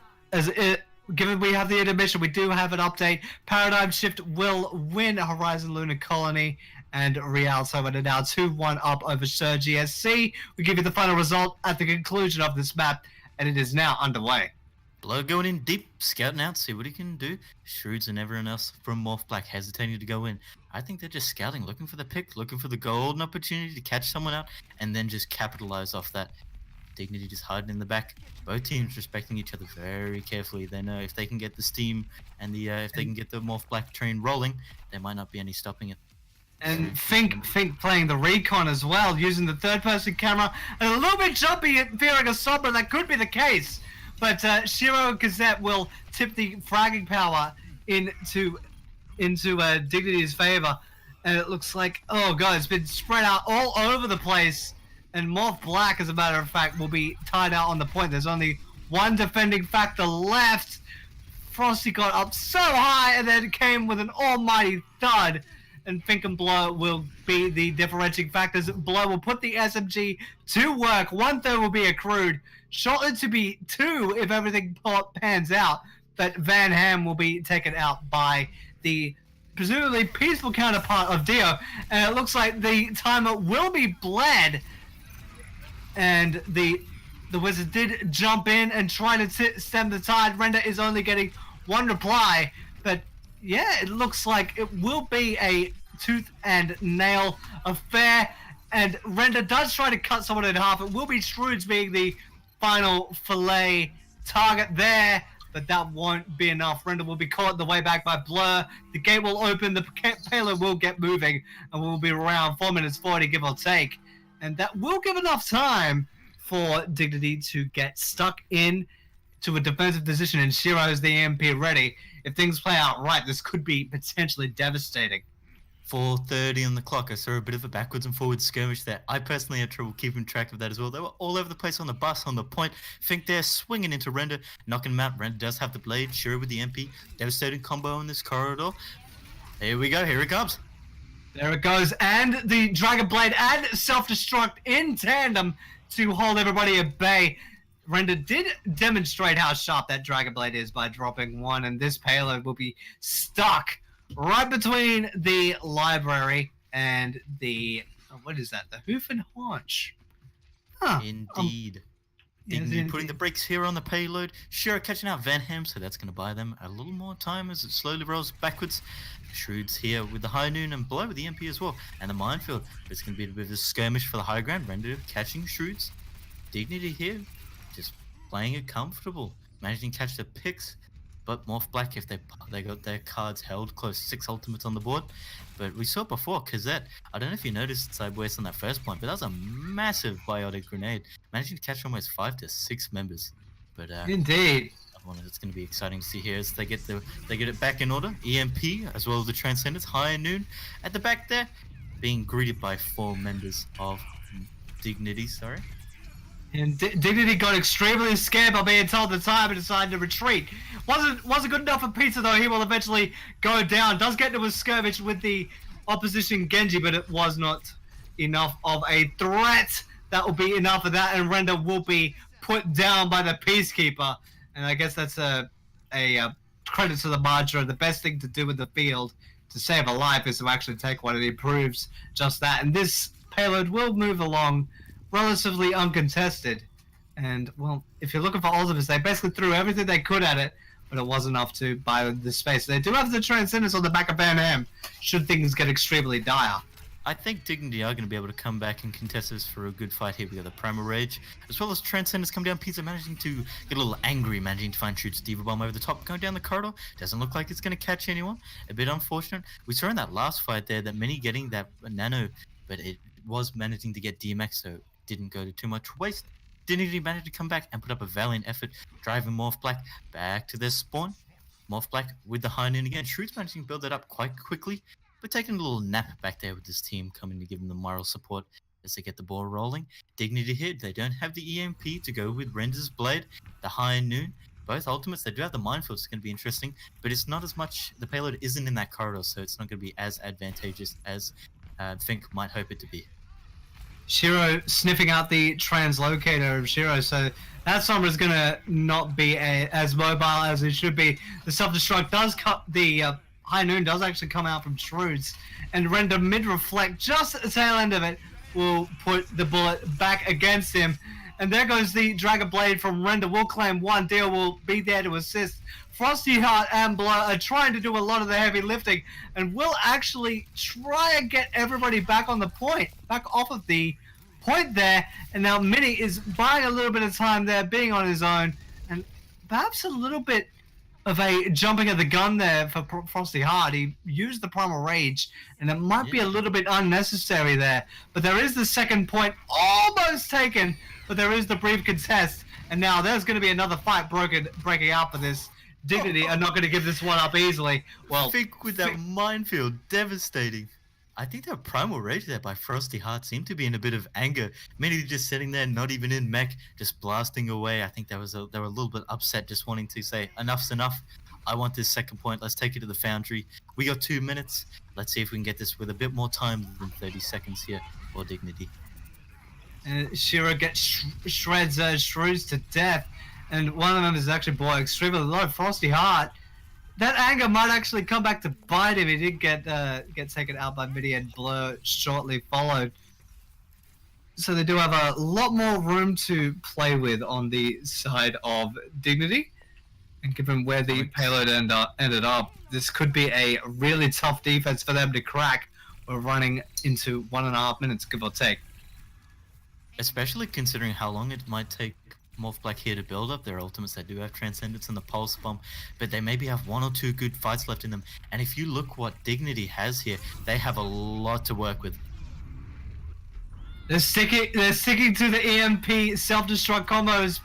given we have the intermission, we do have an update. Paradigm Shift will win Horizon Lunar Colony, and Real Someone are now 2-1 up over Surge ESC. We give you the final result at the conclusion of this map, and it is now underway. Blur going in deep, scouting out, see what he can do. Shrewds and everyone else from MAWF Black hesitating to go in. I think they're just scouting, looking for the pick, looking for the golden opportunity to catch someone out, and then just capitalize off that. Dignity just hiding in the back. Both teams respecting each other very carefully. They know if they can get the steam and the if they can get the MAWF Black train rolling, there might not be any stopping it. And Fink playing the recon as well, using the third-person camera, and a little bit jumpy at fearing a Sombra. That could be the case, but Shiro and Gazette will tip the fragging power into Dignity's favor, and it looks like, oh god, it's been spread out all over the place. And MAWF Black, as a matter of fact, will be tied out on the point. There's only one defending factor left. Frosty got up so high and then came with an almighty thud. And Fink and Blur will be the differentiating factors. Blur will put the SMG to work. 1/3 will be accrued. Shortly to be 2 if everything pans out. But Van Ham will be taken out by the presumably peaceful counterpart of Dio. And it looks like the timer will be bled. And the Wizard did jump in and try to stem the tide. Render is only getting one reply. But yeah, it looks like it will be a tooth and nail affair. And Render does try to cut someone in half. It will be Shrewds being the final fillet target there. But that won't be enough. Render will be caught the way back by Blur. The gate will open. The payload will get moving. And we'll be around 4 minutes 40, give or take. And that will give enough time for Dignity to get stuck in to a defensive position, and Shiro's the EMP ready. If things play out right, this could be potentially devastating 4:30 on the clock. I saw a bit of a backwards and forwards skirmish there. I personally had trouble keeping track of that as well. They were all over the place on the bus, on the point. Fink there swinging into Render, knocking him out. Render does have the blade, sure with the MP. Devastating combo in this corridor. Here we go, here it comes. There it goes, and the Dragon Blade and Self-Destruct in tandem to hold everybody at bay. Render did demonstrate how sharp that Dragon Blade is by dropping one, and this payload will be stuck right between the library and the... what is that? The Hoof and Haunch. Huh. Indeed. Yes, Dignity putting the brakes here on the payload. Sure, catching out Van Ham, so that's going to buy them a little more time as it slowly rolls backwards. Shrewd's here with the High Noon and Blow with the MP as well. And the Minefield. It's going to be a bit of a skirmish for the high ground. Render catching Shrewd's. Dignity here, just playing it comfortable. Managing to catch the picks. But Morph Black, if they got their cards held close, 6 ultimates on the board. But we saw it before, Kazette. I don't know if you noticed Sideways on that first point, but that was a massive biotic grenade, managing to catch almost 5 to 6 members. But indeed, it's going to be exciting to see here as they get it back in order. EMP as well as the Transcendence, High and Noon at the back there, being greeted by 4 members of Dignity. Sorry. And Dignity got extremely scared by being told the time and decided to retreat. Wasn't good enough for Pizza though. He will eventually go down. Does get into a skirmish with the opposition Genji, but it was not enough of a threat. That will be enough of that, and Render will be put down by the Peacekeeper. And I guess that's a credit to the Majra. The best thing to do in the field to save a life is to actually take one, and he proves just that. And this payload will move along relatively uncontested, and well, if you're looking for ultimates, they basically threw everything they could at it, but it wasn't enough to buy the space. They do have the Transcendence on the back of Van Ham should things get extremely dire. I think Dignity are going to be able to come back and contest this for a good fight here. We got the Primal Rage, as well as Transcendence come down. Pizza managing to get a little angry, managing to find Shoots Diva Bomb over the top, going down the corridor. Doesn't look like it's going to catch anyone. A bit unfortunate. We saw in that last fight there that Mini getting that nano, but it was managing to get DMX, so didn't go to too much waste. Dignity managed to come back and put up a valiant effort, driving Morph Black back to their spawn. Morph Black with the High Noon again. Shrewd's managing to build that up quite quickly, but taking a little nap back there with this team coming to give them the moral support as they get the ball rolling. Dignity hit. They don't have the EMP to go with Render's Blade, the High Noon. Both ultimates, they do have the Minefield, it's going to be interesting, but it's not as much, the payload isn't in that corridor, so it's not going to be as advantageous as Fink might hope it to be. Shiro sniffing out the translocator of Shiro, so that Sombra is going to not be as mobile as it should be. The self-destruct does cut, the High Noon does actually come out from Shrewds, and Render mid-reflect, just at the tail end of it, will put the bullet back against him. And there goes the Dragon Blade from Render. Will claim one, Deal will be there to assist. Frosty Heart and Blur are trying to do a lot of the heavy lifting, and will actually try and get everybody back on the point, back off of the point there. And now Mini is buying a little bit of time there, being on his own, and perhaps a little bit of a jumping of the gun there for Frosty Heart. He used the Primal Rage, and it might be a little bit unnecessary there. But there is the second point almost taken, but there is the brief contest, and now there's going to be another fight breaking out for this. Dignity are not going to give this one up easily. Well, Fink with that Minefield, devastating. I think that Primal Rage there by Frosty Heart seemed to be in a bit of anger. Many just sitting there, not even in mech, just blasting away. I think they were a little bit upset, just wanting to say, enough's enough. I want this second point. Let's take it to the Foundry. We got 2 minutes. Let's see if we can get this with a bit more time than 30 seconds here for Dignity. Shiro gets shreds Shrews to death, and one of them is actually bought extremely low. Frosty Heart, that anger might actually come back to bite him. He did get taken out by Midi, and Blur shortly followed. So they do have a lot more room to play with on the side of Dignity, and given where the payload ended up, this could be a really tough defense for them to crack. We're running into 1.5 minutes, give or take. Especially considering how long it might take Morph Black here to build up their ultimates. They do have Transcendence and the Pulse Bomb, but they maybe have 1 or 2 good fights left in them. And if you look what Dignity has here, they have a lot to work with. They're sticking to the EMP self-destruct combos.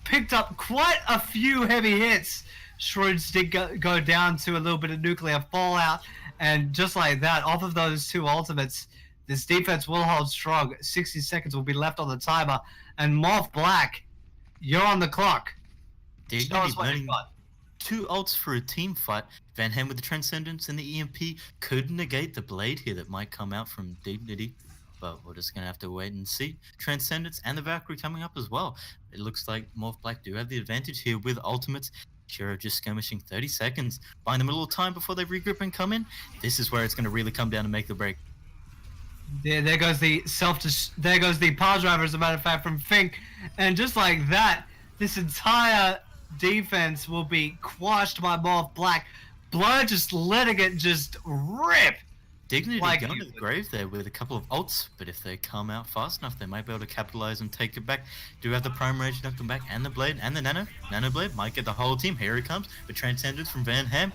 Picked up quite a few heavy hits. Shrewds did go down to a little bit of nuclear fallout, And just like that, off of those 2 ultimates, this defense will hold strong. 60 seconds will be left on the timer. And MAWF Black, you're on the clock. Show Dignity us what you've burning got. 2 ults for a team fight. Van Ham with the Transcendence and the EMP could negate the blade here that might come out from Dignity. But we're just going to have to wait and see. Transcendence and the Valkyrie coming up as well. It looks like MAWF Black do have the advantage here with ultimates. Shiro just skirmishing 30 seconds, buying them a little time before they regroup and come in. This is where it's going to really come down and make the break. There goes the there goes the power driver, as a matter of fact, from Fink. And just like that, this entire defense will be quashed by MAWF Black. Blur just letting it just rip. Dignity Like going you to the would. grave there with a couple of ults, but if they come out fast enough, they might be able to capitalize and take it back. Do have the Prime Rage knock them back, and the Blade, and the Nano Blade might get the whole team. Here he comes, the Transcendence from Van Ham.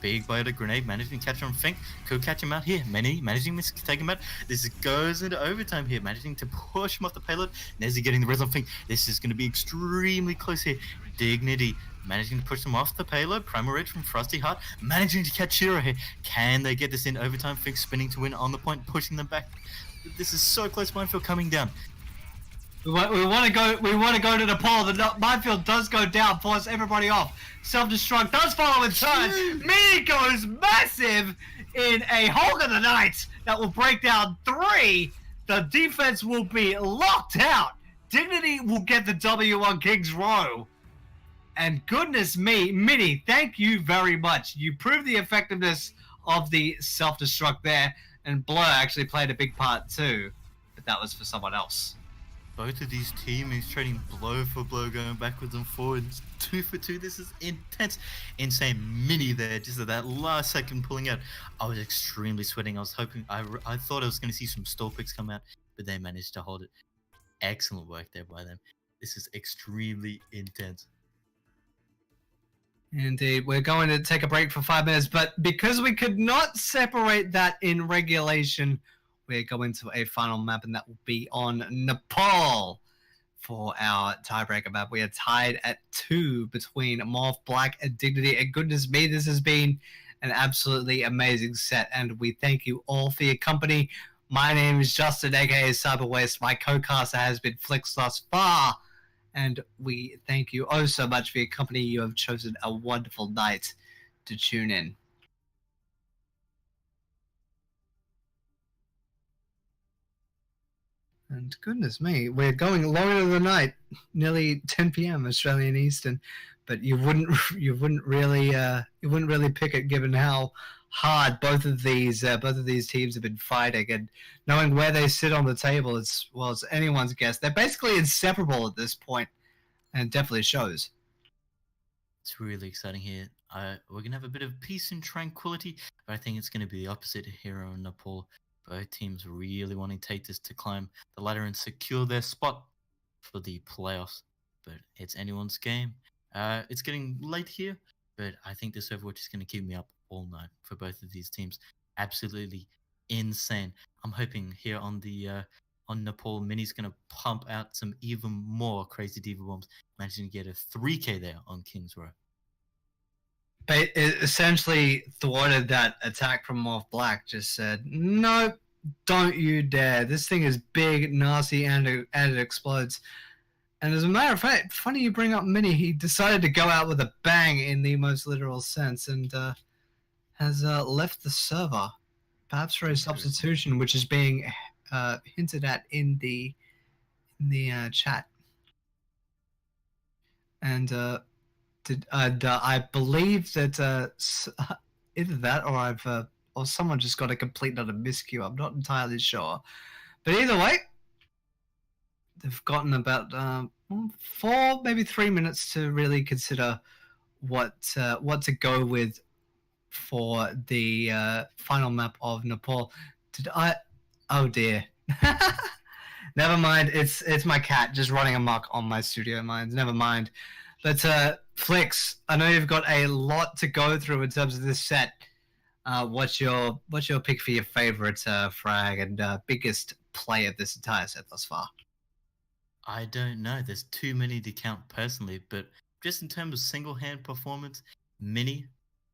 Big bite of grenade, managing to catch him on Fink. Could catch him out here. Many managing to take him out. This goes into overtime here, managing to push him off the payload. Nezzy getting the res on Fink. This is going to be extremely close here. Dignity managing to push them off the payload. Primal Rage from Frosty Heart, managing to catch Shiro here. Can they get this in overtime? Fink spinning to win on the point, pushing them back. This is so close. Minefield coming down. We want to go. We want to go to the pole. The minefield does go down, force everybody off. Self-destruct does follow in turn. Me goes massive in a Hulk of the Night that will break down 3. The defense will be locked out. Dignity will get the W on King's Row. And goodness me, Mini, thank you very much. You proved the effectiveness of the self-destruct there, and Blur actually played a big part too, but that was for someone else. Both of these teammates trading blow for blow, going backwards and forwards, 2 for 2. This is intense. Insane Mini there, just at that last second pulling out. I was extremely sweating. I was hoping, I thought I was going to see some stall picks come out, but they managed to hold it. Excellent work there by them. This is extremely intense. Indeed, we're going to take a break for 5 minutes, but because we could not separate that in regulation, we're going to a final map, and that will be on Nepal for our tiebreaker map. We are tied at 2 between MAWF Black and Dignity, and goodness me, this has been an absolutely amazing set, and we thank you all for your company. My name is Justin, aka Cyber Waste. My co-caster has been Flix thus far, and we thank you oh so much for your company. You have chosen a wonderful night to tune in. And goodness me, we're going longer than the night, nearly 10 p.m. Australian Eastern, but you wouldn't really pick it given how hard both of these teams have been fighting, and knowing where they sit on the table, it's anyone's guess. They're basically inseparable at this point, and it definitely shows. It's really exciting here. We're going to have a bit of peace and tranquility, but I think it's going to be the opposite here in Nepal. Both teams really wanting to take this to climb the ladder and secure their spot for the playoffs. But it's anyone's game. It's getting late here, but I think this Overwatch is going to keep me up all night for both of these teams. Absolutely insane. I'm hoping here on the on Nepal, Mini's going to pump out some even more crazy diva bombs, managing to get a 3K there on King's Row. But it essentially thwarted that attack from MAWF Black. Just said, "No, don't you dare! This thing is big, nasty, and it explodes." And as a matter of fact, funny you bring up Mini. He decided to go out with a bang in the most literal sense, and has left the server, perhaps for a substitution, which is being hinted at in the chat. And I believe that either that or someone just got a complete not a miscue. I'm not entirely sure, but either way, they've gotten about 4, maybe 3 minutes to really consider what to go with for the final map of Nepal. Oh dear. Never mind. It's my cat just running amok on my studio mines. Never mind. But Flix, I know you've got a lot to go through in terms of this set. What's your pick for your favorite frag and biggest play of this entire set thus far? I don't know. There's too many to count personally, but just in terms of single-hand performance, Mini,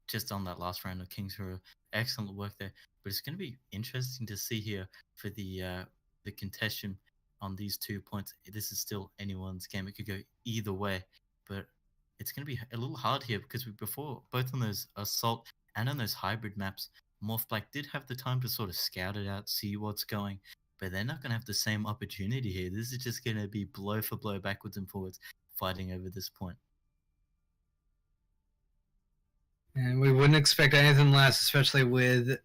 just on that last round of King's Row, Excellent work there. But it's going to be interesting to see here for the contention on these 2 points. This is still anyone's game. It could go either way, but it's going to be a little hard here because before, both on those assault and on those hybrid maps, MAWF Black did have the time to sort of scout it out, see what's going, but they're not going to have the same opportunity here. This is just going to be blow for blow, backwards and forwards, fighting over this point. And we wouldn't expect anything less, especially with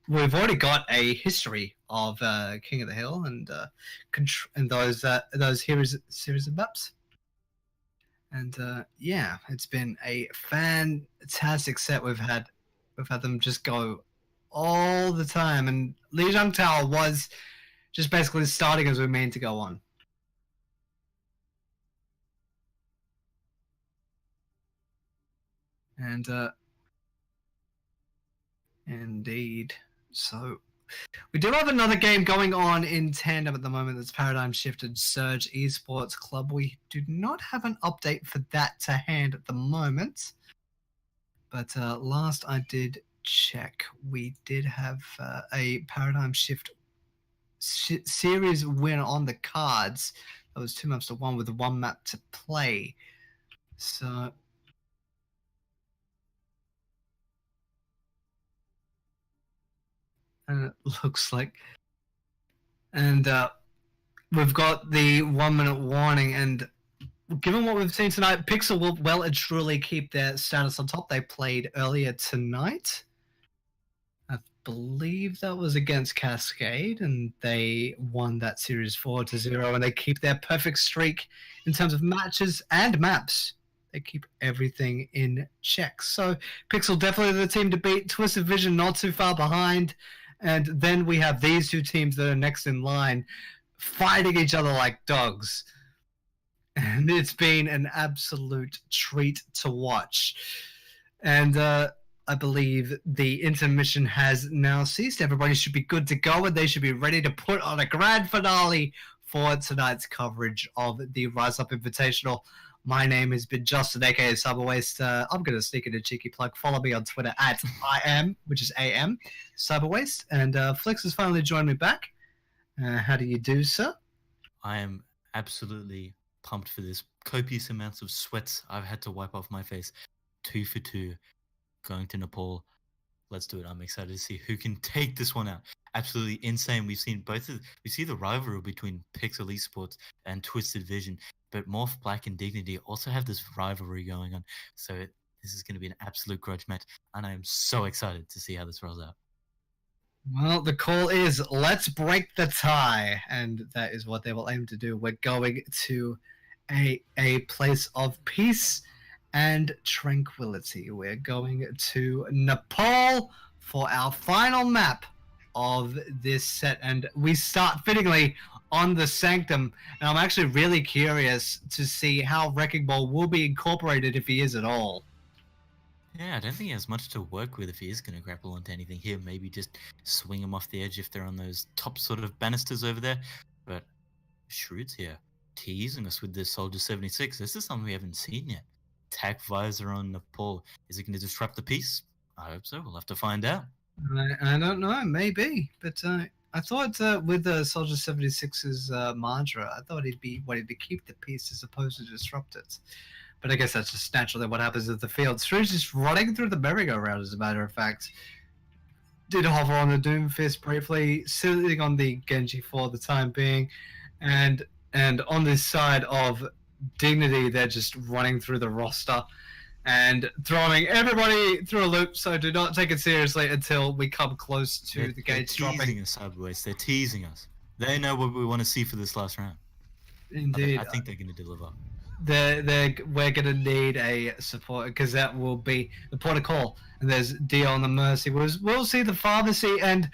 we've already got a history of King of the Hill and those series of maps. And yeah, it's been a fantastic set. We've had them just go all the time, and Lijiang Tower was just basically starting as we mean to go on. And indeed. So we do have another game going on in tandem at the moment that's Paradigm Shifted Surge Esports Club. We do not have an update for that to hand at the moment. But last I did check, we did have a Paradigm Shift series win on the cards. That was 2 maps to 1 with 1 map to play. So and it looks like, and we've got the 1 minute warning, and given what we've seen tonight, Pixel will well and truly keep their status on top. They played earlier tonight. I believe that was against Cascade, and they won that series 4-0, and they keep their perfect streak in terms of matches and maps. They keep everything in check. So Pixel definitely the team to beat. Twisted Vision not too far behind. And then we have these two teams that are next in line fighting each other like dogs. And it's been an absolute treat to watch. And I believe the intermission has now ceased. Everybody should be good to go, and they should be ready to put on a grand finale for tonight's coverage of the Rise Up Invitational. My name has been Justin, aka Cyberwaste. I'm going to sneak in a cheeky plug. Follow me on Twitter at IM, which is AM, Cyberwaste. And Flex has finally joined me back. How do you do, sir? I am absolutely pumped for this. Copious amounts of sweats I've had to wipe off my face. 2 for 2, going to Nepal. Let's do it. I'm excited to see who can take this one out. Absolutely insane. We see the rivalry between Pixel Esports and Twisted Vision, but MAWF Black and Dignity also have this rivalry going on. So this is going to be an absolute grudge match, and I am so excited to see how this rolls out. Well, the call is let's break the tie, and that is what they will aim to do. We're going to a place of peace and tranquility. We're going to Nepal for our final map of this set, and we start fittingly on the Sanctum, and I'm actually really curious to see how Wrecking Ball will be incorporated, if he is at all. Yeah, I don't think he has much to work with if he is going to grapple onto anything here. Maybe just swing him off the edge if they're on those top sort of banisters over there. But Shrewd's here, teasing us with this Soldier 76. This is something we haven't seen yet. Attack visor on Nepal. Is it going to disrupt the peace? I hope so. We'll have to find out. I don't know, maybe, but I thought with the Soldier 76's mantra, I thought he'd be wanting to keep the peace as opposed to disrupt it. But I guess that's just naturally what happens at the field. Shrewd's just running through the merry-go-round, as a matter of fact. Did hover on the Doomfist briefly, sitting on the Genji for the time being, and on this side of Dignity, they're just running through the roster and throwing everybody through a loop, so do not take it seriously until we come close to the gates dropping. They're teasing us, Subways. They're teasing us. They know what we want to see for this last round. Indeed. I think they're going to deliver. We're going to need a support, because that will be the port of call. And there's Dio on the Mercy. We'll see the Pharmacy, and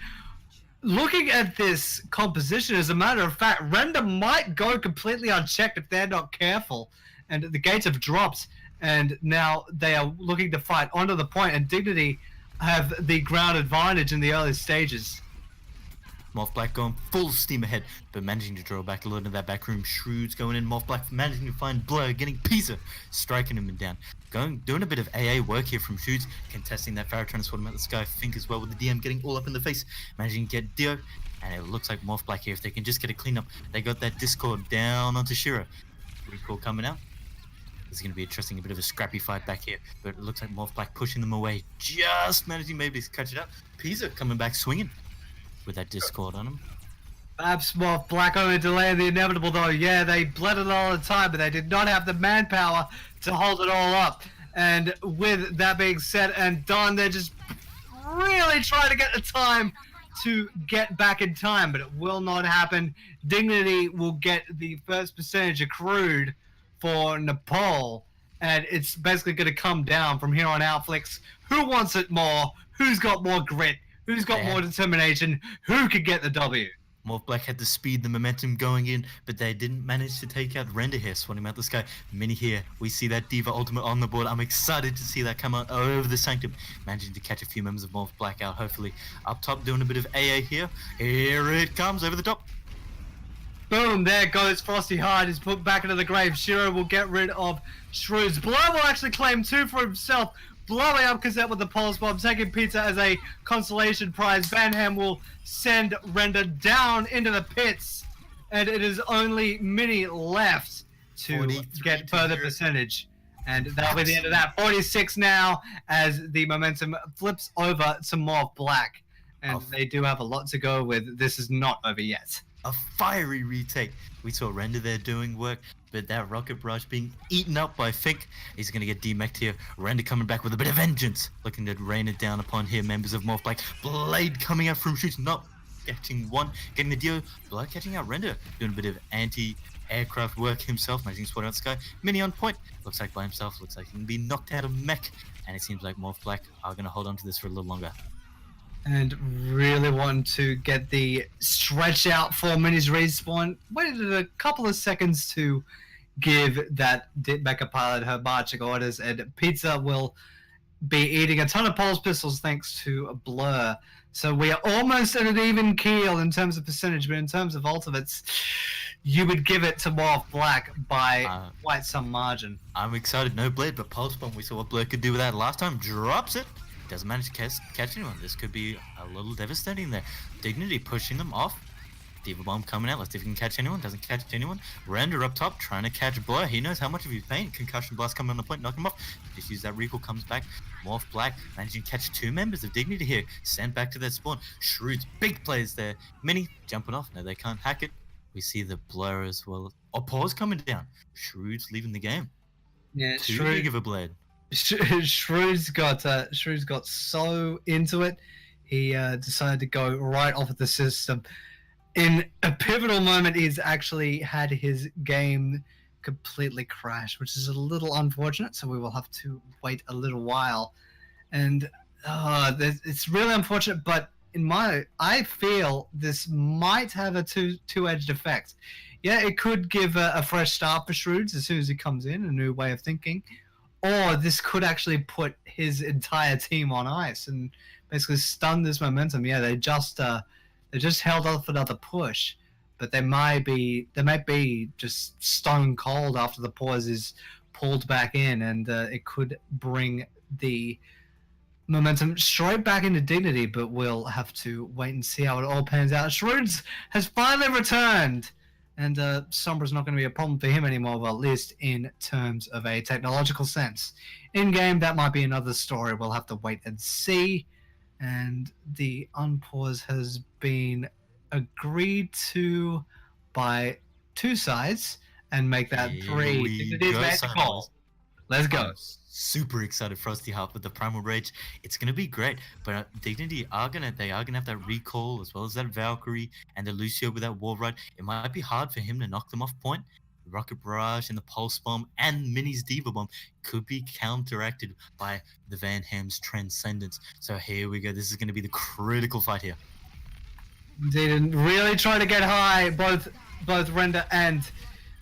looking at this composition, as a matter of fact, Render might go completely unchecked if they're not careful. And the gates have dropped, and now they are looking to fight onto the point, and Dignity have the ground advantage in the early stages. MAWF Black going full steam ahead, but managing to draw back a lot of that back room. Shrewds going in, MAWF Black managing to find Blur, getting Pizza, striking him down. Doing a bit of AA work here from Shrewds, contesting that Pharaoh, trying to sort him out the sky. Fink as well with the DM getting all up in the face, managing to get Dio. And it looks like MAWF Black here, if they can just get a cleanup, they got that Discord down onto Shiro. Recall coming out. This is going to be interesting, a bit of a scrappy fight back here, but it looks like MAWF Black pushing them away, just managing maybe to catch it up. Pizza coming back swinging with that Discord on him. Perhaps MAWF Black only delaying the inevitable though. Yeah, they bled it all the time, but they did not have the manpower to hold it all up. And with that being said and done, they're just really trying to get the time to get back in time, but it will not happen. Dignity will get the first percentage accrued for Nepal, and it's basically going to come down from here on out, Flicks. Who wants it more? Who's got more grit? Who's got more determination? Who could get the W? MAWF Black had the speed, the momentum going in, but they didn't manage to take out Render here, swatting him out the sky. Mini here, we see that Diva Ultimate on the board. I'm excited to see that come out over the Sanctum, managing to catch a few members of MAWF Black out, hopefully. Up top, doing a bit of AA here. Here it comes, over the top. Boom, there goes Frosty Hard. He's put back into the grave. Shiro will get rid of Shrews. Blow will actually claim 2 for himself. Blowing up Cassette with the pulse bomb, taking Pizza as a consolation prize. Van Ham will send Render down into the pits, and it is only Mini left to get further percentage. And that'll be the end of that. 46 now as the momentum flips over to MAWF Black. And they do have a lot to go with. This is not over yet. A fiery retake. We saw Render there doing work, but that rocket barrage being eaten up by Fink. He's going to get demeched here. Render coming back with a bit of vengeance, looking to rain it down upon here, members of MAWF Black. Blade coming out from Shoots, not catching one, getting the Dio. Blood catching out Render, doing a bit of anti-aircraft work himself, managing to spot out the sky. Mini on point, looks like by himself, looks like he can be knocked out of mech. And it seems like MAWF Black are going to hold on to this for a little longer. And really want to get the stretch out for Mini's respawn. Waited a couple of seconds to give that Mecha pilot her marching orders, and Pizza will be eating a ton of pulse pistols thanks to a Blur. So we are almost at an even keel in terms of percentage, but in terms of ultimates, you would give it to MAWF Black by quite some margin. I'm excited, no Blade, but Pulse Bomb, we saw what Blur could do with that last time, drops it. Doesn't manage to catch anyone. This could be a little devastating there. Dignity pushing them off. Diva Bomb coming out. Let's see if he can catch anyone. Doesn't catch anyone. Render up top trying to catch Blur. He knows how much of his pain. Concussion Blast coming on the point. Knock him off. Just use that recall. Comes back. MAWF Black managing to catch 2 members of Dignity here. Sent back to their spawn. Shrewds. Big plays there. Mini jumping off. No, they can't hack it. We see the Blur as well. Oh, Pause coming down. Shrewds leaving the game. Yeah, Too big of a Blade. Shrew's got so into it, he decided to go right off of the system. In a pivotal moment, he's actually had his game completely crash, which is a little unfortunate, so we will have to wait a little while. And it's really unfortunate, but I feel this might have a two-edged effect. Yeah, it could give a fresh start for Shrewds as soon as he comes in, a new way of thinking. Or this could actually put his entire team on ice and basically stun this momentum. Yeah, they just held off another push, but they might be just stone cold after the pause is pulled back in, and it could bring the momentum straight back into Dignity. But we'll have to wait and see how it all pans out. Shrewds has finally returned. And Sombra's not going to be a problem for him anymore, well, at least in terms of a technological sense. In-game, that might be another story. We'll have to wait and see. And the unpause has been agreed to by 2 sides and make that 3. It is made the call. Let's go. Super excited, Frosty Heart with the Primal Rage. It's gonna be great, but Dignity are gonna have that recall as well as that Valkyrie and the Lucio with that War Ride. It might be hard for him to knock them off point. The Rocket Barrage and the Pulse Bomb and Mini's Diva Bomb could be counteracted by the Van Ham's Transcendence. So here we go. This is gonna be the critical fight here. Indeed, and really try to get high, both Render and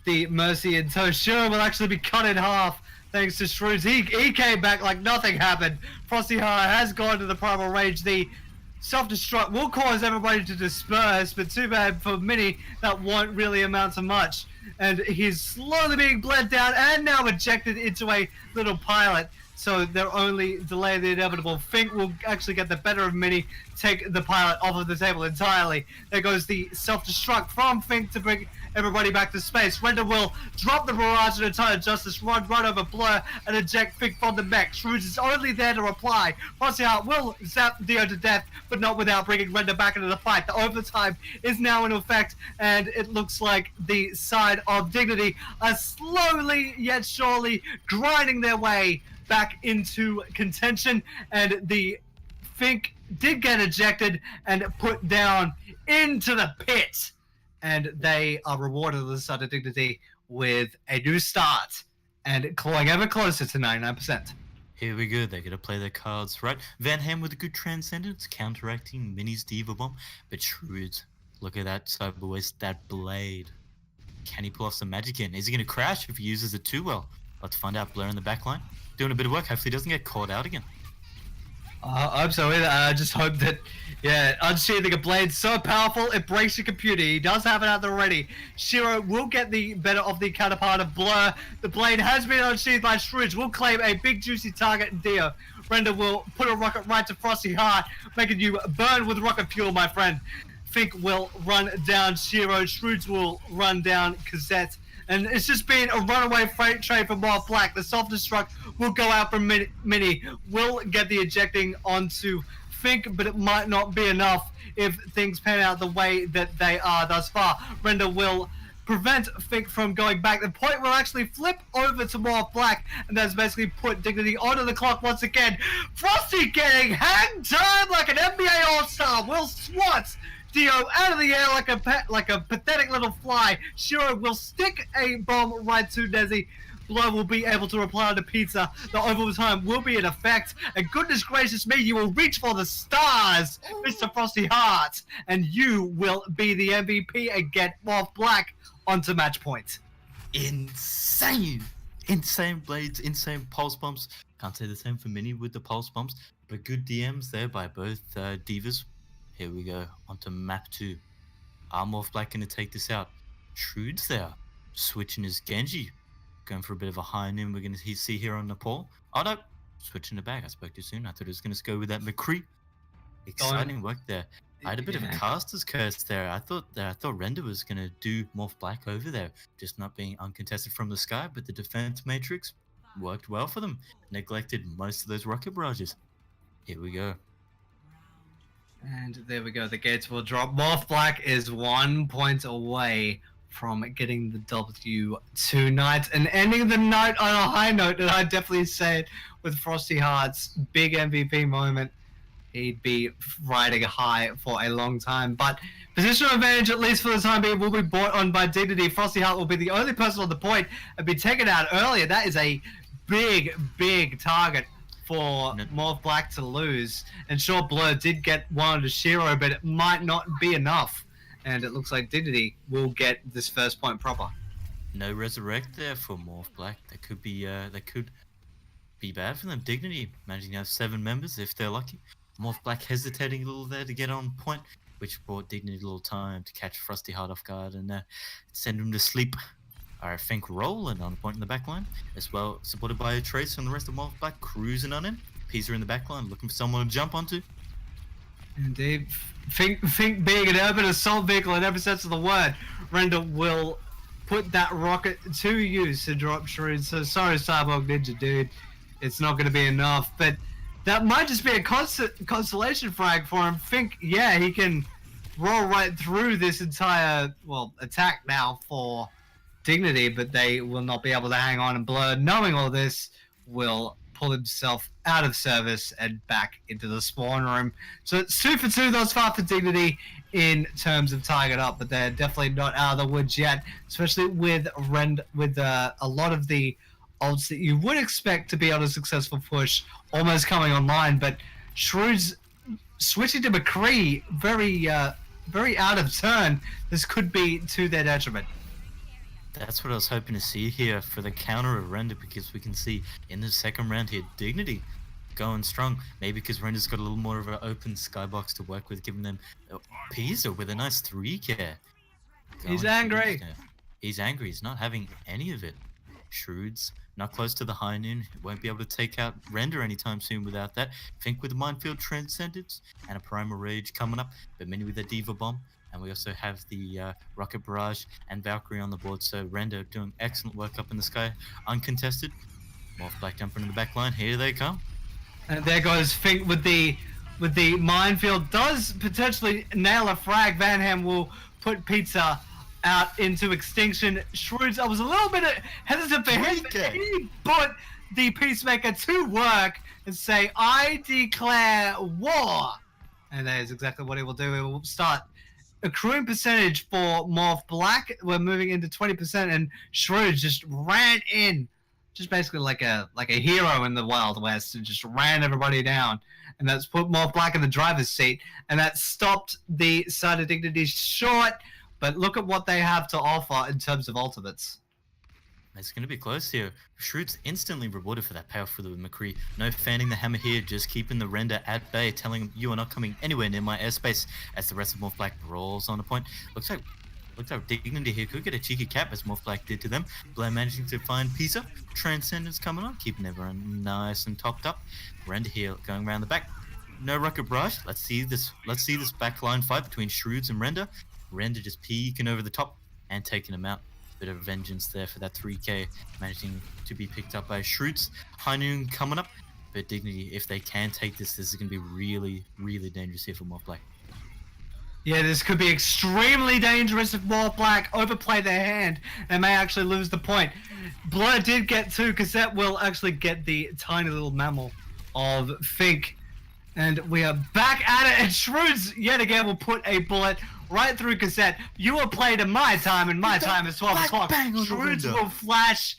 the Mercy, and so Shiro will actually be cut in half. Thanks to Shrewds. He came back like nothing happened. Frosty Heart has gone to the Primal Rage. The self-destruct will cause everybody to disperse, but too bad for Mini, that won't really amount to much. And he's slowly being bled down and now ejected into a little pilot. So they're only delay the inevitable. Fink will actually get the better of Mini, take the pilot off of the table entirely. There goes the self-destruct from Fink to bring everybody back to space. Render will drop the barrage and entire Justice, run over Blur, and eject Fink from the mech. Shroods is only there to reply. Frosty Heart will zap Dio to death, but not without bringing Render back into the fight. The overtime is now in effect, and it looks like the side of Dignity are slowly yet surely grinding their way back into contention, and the Fink did get ejected and put down into the pit, and they are rewarded on the side of Dignity with a new start and clawing ever closer to 99%. Here we go, they're gonna play their cards right. Van Ham with a good transcendence, counteracting Mini's Diva Bomb, but Shrewd, look at that Cyberwaste, that blade. Can he pull off some magic in? Is he gonna crash if he uses it too well? Let's find out. Blur in the backline, doing a bit of work. Hopefully he doesn't get caught out again. I hope so. I just hope that, unsheathing a blade so powerful it breaks your computer. He does have it out there already. Shiro will get the better of the counterpart of Blur. The blade has been unsheathed by Shrooge. Will claim a big juicy target in Dio. Render will put a rocket right to Frosty Heart, making you burn with rocket fuel, my friend. Fink will run down Shiro. Shrooge will run down Cassette. And it's just been a runaway freight train for MAWF Black. The self-destruct will go out from Mini. Will get the ejecting onto Fink, but it might not be enough if things pan out the way that they are thus far. Render will prevent Fink from going back. The point will actually flip over to MAWF Black, and that's basically put Dignity onto the clock once again. Frosty getting hang time like an NBA All-Star. Will swat Dio out of the air like a pathetic little fly. Shiro will stick a bomb right to Desi. Blow will be able to reply to Pizza. The overtime will be in effect. And goodness gracious me, you will reach for the stars, Mr. Frosty Heart. And you will be the MVP and get MAWF Black onto match point. Insane! Insane blades, insane pulse bombs. Can't say the same for Mini with the pulse bombs, but good DMs there by both divas. Here we go, onto map 2. MAWF Black gonna take this out. Shrewd's there, switching his Genji. Going for a bit of a high noon we're gonna see here on Nepal. Oh no, switching it back, I spoke too soon. I thought it was gonna go with that McCree. Exciting work there. I had a bit of a caster's curse there. I thought Render was gonna do MAWF Black over there, just not being uncontested from the sky, but the defense matrix worked well for them. Neglected most of those rocket barrages. Here we go. And there we go, the gates will drop. MAWF Black is 1 point away from getting the W tonight and ending the night on a high note, and I definitely say it with Frosty Heart's big MVP moment. He'd be riding high for a long time, but positional advantage, at least for the time being, will be brought on by Dignity. Frosty Heart will be the only person on the point and be taken out earlier. That is a big target for MAWF Black to lose. And sure, Blur did get one to Shiro, but it might not be enough. And it looks like Dignity will get this first point proper. No resurrect there for MAWF Black. That could be bad for them. Dignity managing to have 7 members if they're lucky. MAWF Black hesitating a little there to get on point, which brought Dignity a little time to catch Frosty Heart off guard and send him to sleep. I think rolling on point in the backline, as well supported by a Trace from the rest of MAWF Black cruising on in. Pisa in the backline looking for someone to jump onto. Indeed. Fink being an urban assault vehicle in every sense of the word, Render will put that rocket to use to drop Shroud. So sorry, Cyborg Ninja, dude. It's not going to be enough, but that might just be a consolation frag for him. Fink, yeah, he can roll right through this entire, attack now for Dignity, but they will not be able to hang on, and Blur, knowing all this, will pull himself out of service and back into the spawn room. So it's 2 for 2 thus far for Dignity in terms of target up, but they're definitely not out of the woods yet, especially with a lot of the ults that you would expect to be on a successful push almost coming online. But Shrewd's switching to McCree very out of turn. This could be to their detriment. That's what I was hoping to see here for the counter of Render, because we can see in the second round here, Dignity going strong. Maybe because Render's got a little more of an open skybox to work with, giving them Pisa with a nice 3K. He's Going angry. huge there. He's angry. He's not having any of it. Shrewds not close to the high noon. Won't be able to take out Render anytime soon without that. Fink with the Minefield Transcendence and a Primal Rage coming up. But Mini with a Diva Bomb. And we also have the Rocket Barrage and Valkyrie on the board. So Render doing excellent work up in the sky. Uncontested. Morph Black jumping in the back line. Here they come. And there goes Fink with the minefield. Does potentially nail a frag. Van Ham will put Pizza out into extinction. Shrewds, I was a little bit hesitant for him. He put the Peacemaker to work and say, I declare war. And that is exactly what he will do. He will start accruing percentage for Morph Black. We're moving into 20%, and Shrewds just ran in. Just basically like a hero in the Wild West, and just ran everybody down. And that's put Morph Black in the driver's seat. And that stopped the side of Dignity short. But look at what they have to offer in terms of ultimates. It's going to be close here. Shrewd's instantly rewarded for that payoff for the McCree. No fanning the hammer here, just keeping the Render at bay, telling him you are not coming anywhere near my airspace as the rest of Morph Black rolls on the point. Looks like Dignity here could get a cheeky cap as Morph Black did to them. Blair managing to find Pisa. Transcendence coming on, keeping everyone nice and topped up. Render here going around the back. No Rocket Barrage. Let's see this backline fight between Shrewds and Render. Render just peeking over the top and taking him out. Bit of vengeance there for that 3K, managing to be picked up by Shrewds. High Noon coming up, but Dignity, if they can take this is going to be really, really dangerous here for Morph Black. Yeah, this could be extremely dangerous if Morph Black overplay their hand and may actually lose the point. Blur did get 2, Cassette will actually get the tiny little mammal of Fink. And we are back at it, and Shrewds yet again will put a bullet right through Cassette. You were played in my time, and my time is 12 o'clock. Shrewds will flash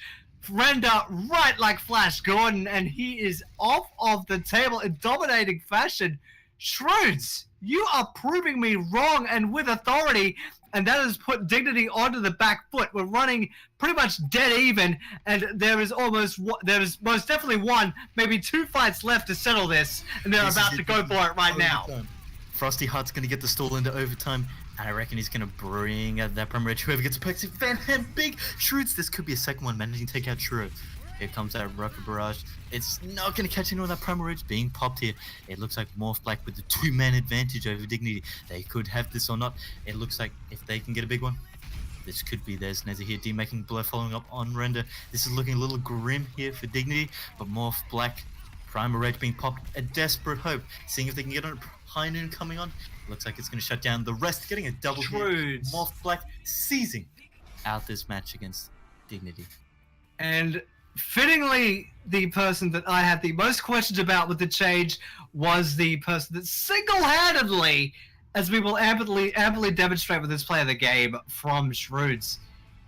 Render right like Flash Gordon, and he is off of the table in dominating fashion. Shrewds, you are proving me wrong and with authority, and that has put Dignity onto the back foot. We're running pretty much dead even, and there is most definitely one, maybe 2 fights left to settle this, and they're about to go for it right now. Frosty Heart's going to get the stall into overtime, and I reckon he's going to bring out that Primal Rage. Whoever gets a perk, Van Ham, big Shrewds. This could be a second one, managing to take out Shrew. Here comes that Rocket Barrage. It's not going to catch anyone with that Primal Rage being popped here. It looks like Morph Black with the 2-man advantage over Dignity. They could have this or not. It looks like if they can get a big one, this could be theirs. Nezza here, D-making Blur following up on Render. This is looking a little grim here for Dignity, but Morph Black, Primal Rage being popped, a desperate hope. Seeing if they can get on High Noon coming on. Looks like it's going to shut down the rest, getting a double hit. Morph Black seizing out this match against Dignity. And fittingly, the person that I had the most questions about with the change was the person that single-handedly, as we will amply demonstrate with this play of the game from Shrewds,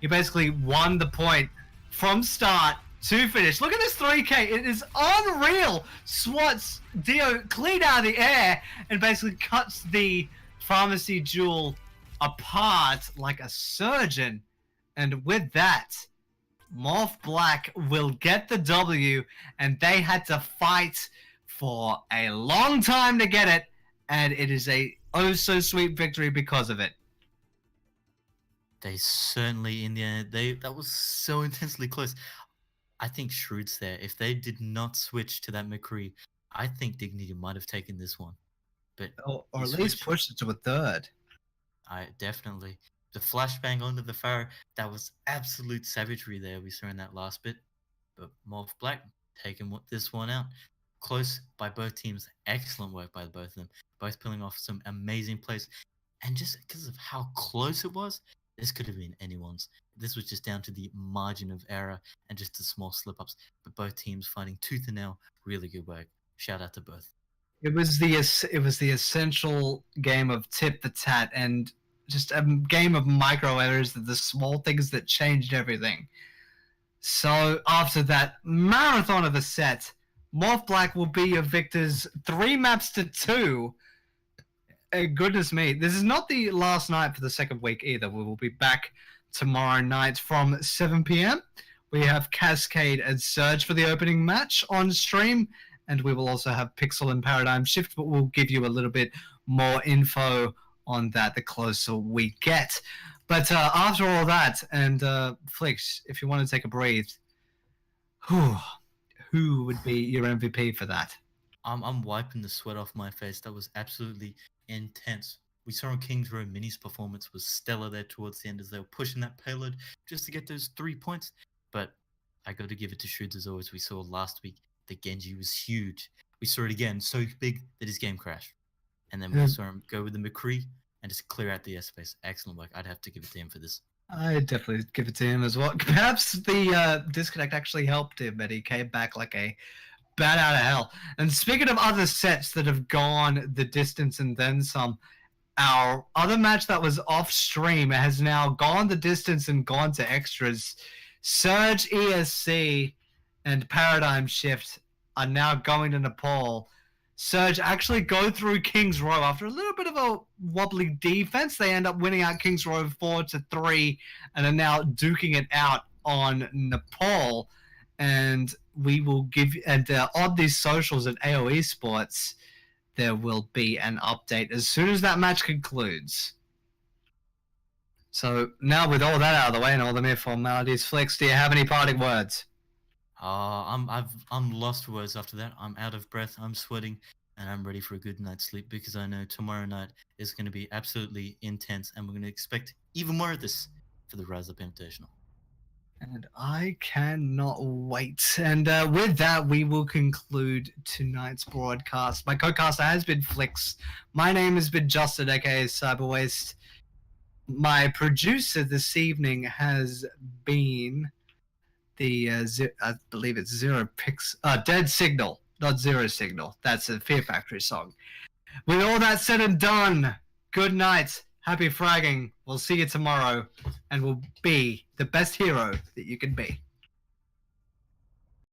he basically won the point from start to finish. Look at this 3K. It is unreal. Swats Dio clean out of the air and basically cuts the Pharmacy Jewel apart like a surgeon. And with that, Morph Black will get the W, and they had to fight for a long time to get it, and it is a oh-so-sweet victory because of it. They certainly, in the end, that was so intensely close. I think Shrewd's there. If they did not switch to that McCree, I think Dignity might have taken this one. But or at least pushed it to a third. I definitely. The flashbang onto the Pharaoh, that was absolute savagery there we saw in that last bit. But Morph Black taking this one out. Close by both teams. Excellent work by both of them. Both pulling off some amazing plays. And just because of how close it was, this could have been anyone's. This was just down to the margin of error and just the small slip-ups. But both teams fighting tooth and nail. Really good work. Shout out to both. It was the essential game of tip the tat and just a game of micro errors, the small things that changed everything. So after that marathon of a set, Morph Black will be your victors 3 maps to 2. Goodness me. This is not the last night for the second week either. We will be back tomorrow night from 7 p.m. We have Cascade and Surge for the opening match on stream. and we will also have Pixel and Paradigm Shift, but we'll give you a little bit more info on that the closer we get. But after all that, and Flix, if you want to take a breathe, who would be your MVP for that? I'm wiping the sweat off my face. That was absolutely intense. We saw on King's Row Mini's performance was stellar there towards the end as they were pushing that payload just to get those 3 points. But I got to give it to Shrewds as always. We saw last week that Genji was huge. We saw it again, so big that his game crashed. And then we saw him go with the McCree and just clear out the airspace. Excellent work. I'd have to give it to him for this. I definitely give it to him as well. Perhaps the disconnect actually helped him, but he came back like a bat out of hell. And speaking of other sets that have gone the distance and then some, our other match that was off stream has now gone the distance and gone to extras. Surge, ESC, and Paradigm Shift are now going to Nepal. Surge actually go through King's Row after a little bit of a wobbly defense. They end up winning out King's Row 4-3 and are now duking it out on Nepal. And we will give, and on these socials at AOE Sports, there will be an update as soon as that match concludes. So now with all that out of the way and all the mere formalities, Flix, do you have any parting words? I'm lost for words after that. I'm out of breath. I'm sweating, and I'm ready for a good night's sleep because I know tomorrow night is going to be absolutely intense, and we're going to expect even more of this for the Rise Up Invitational. And I cannot wait. And with that, we will conclude tonight's broadcast. My co-caster has been Flix. My name has been Justin, aka Cyberwaste. My producer this evening has been the I believe it's Dead Signal, not Zero Signal. That's a Fear Factory song. With all that said and done, good night, happy fragging. We'll see you tomorrow, and we'll be the best hero that you can be.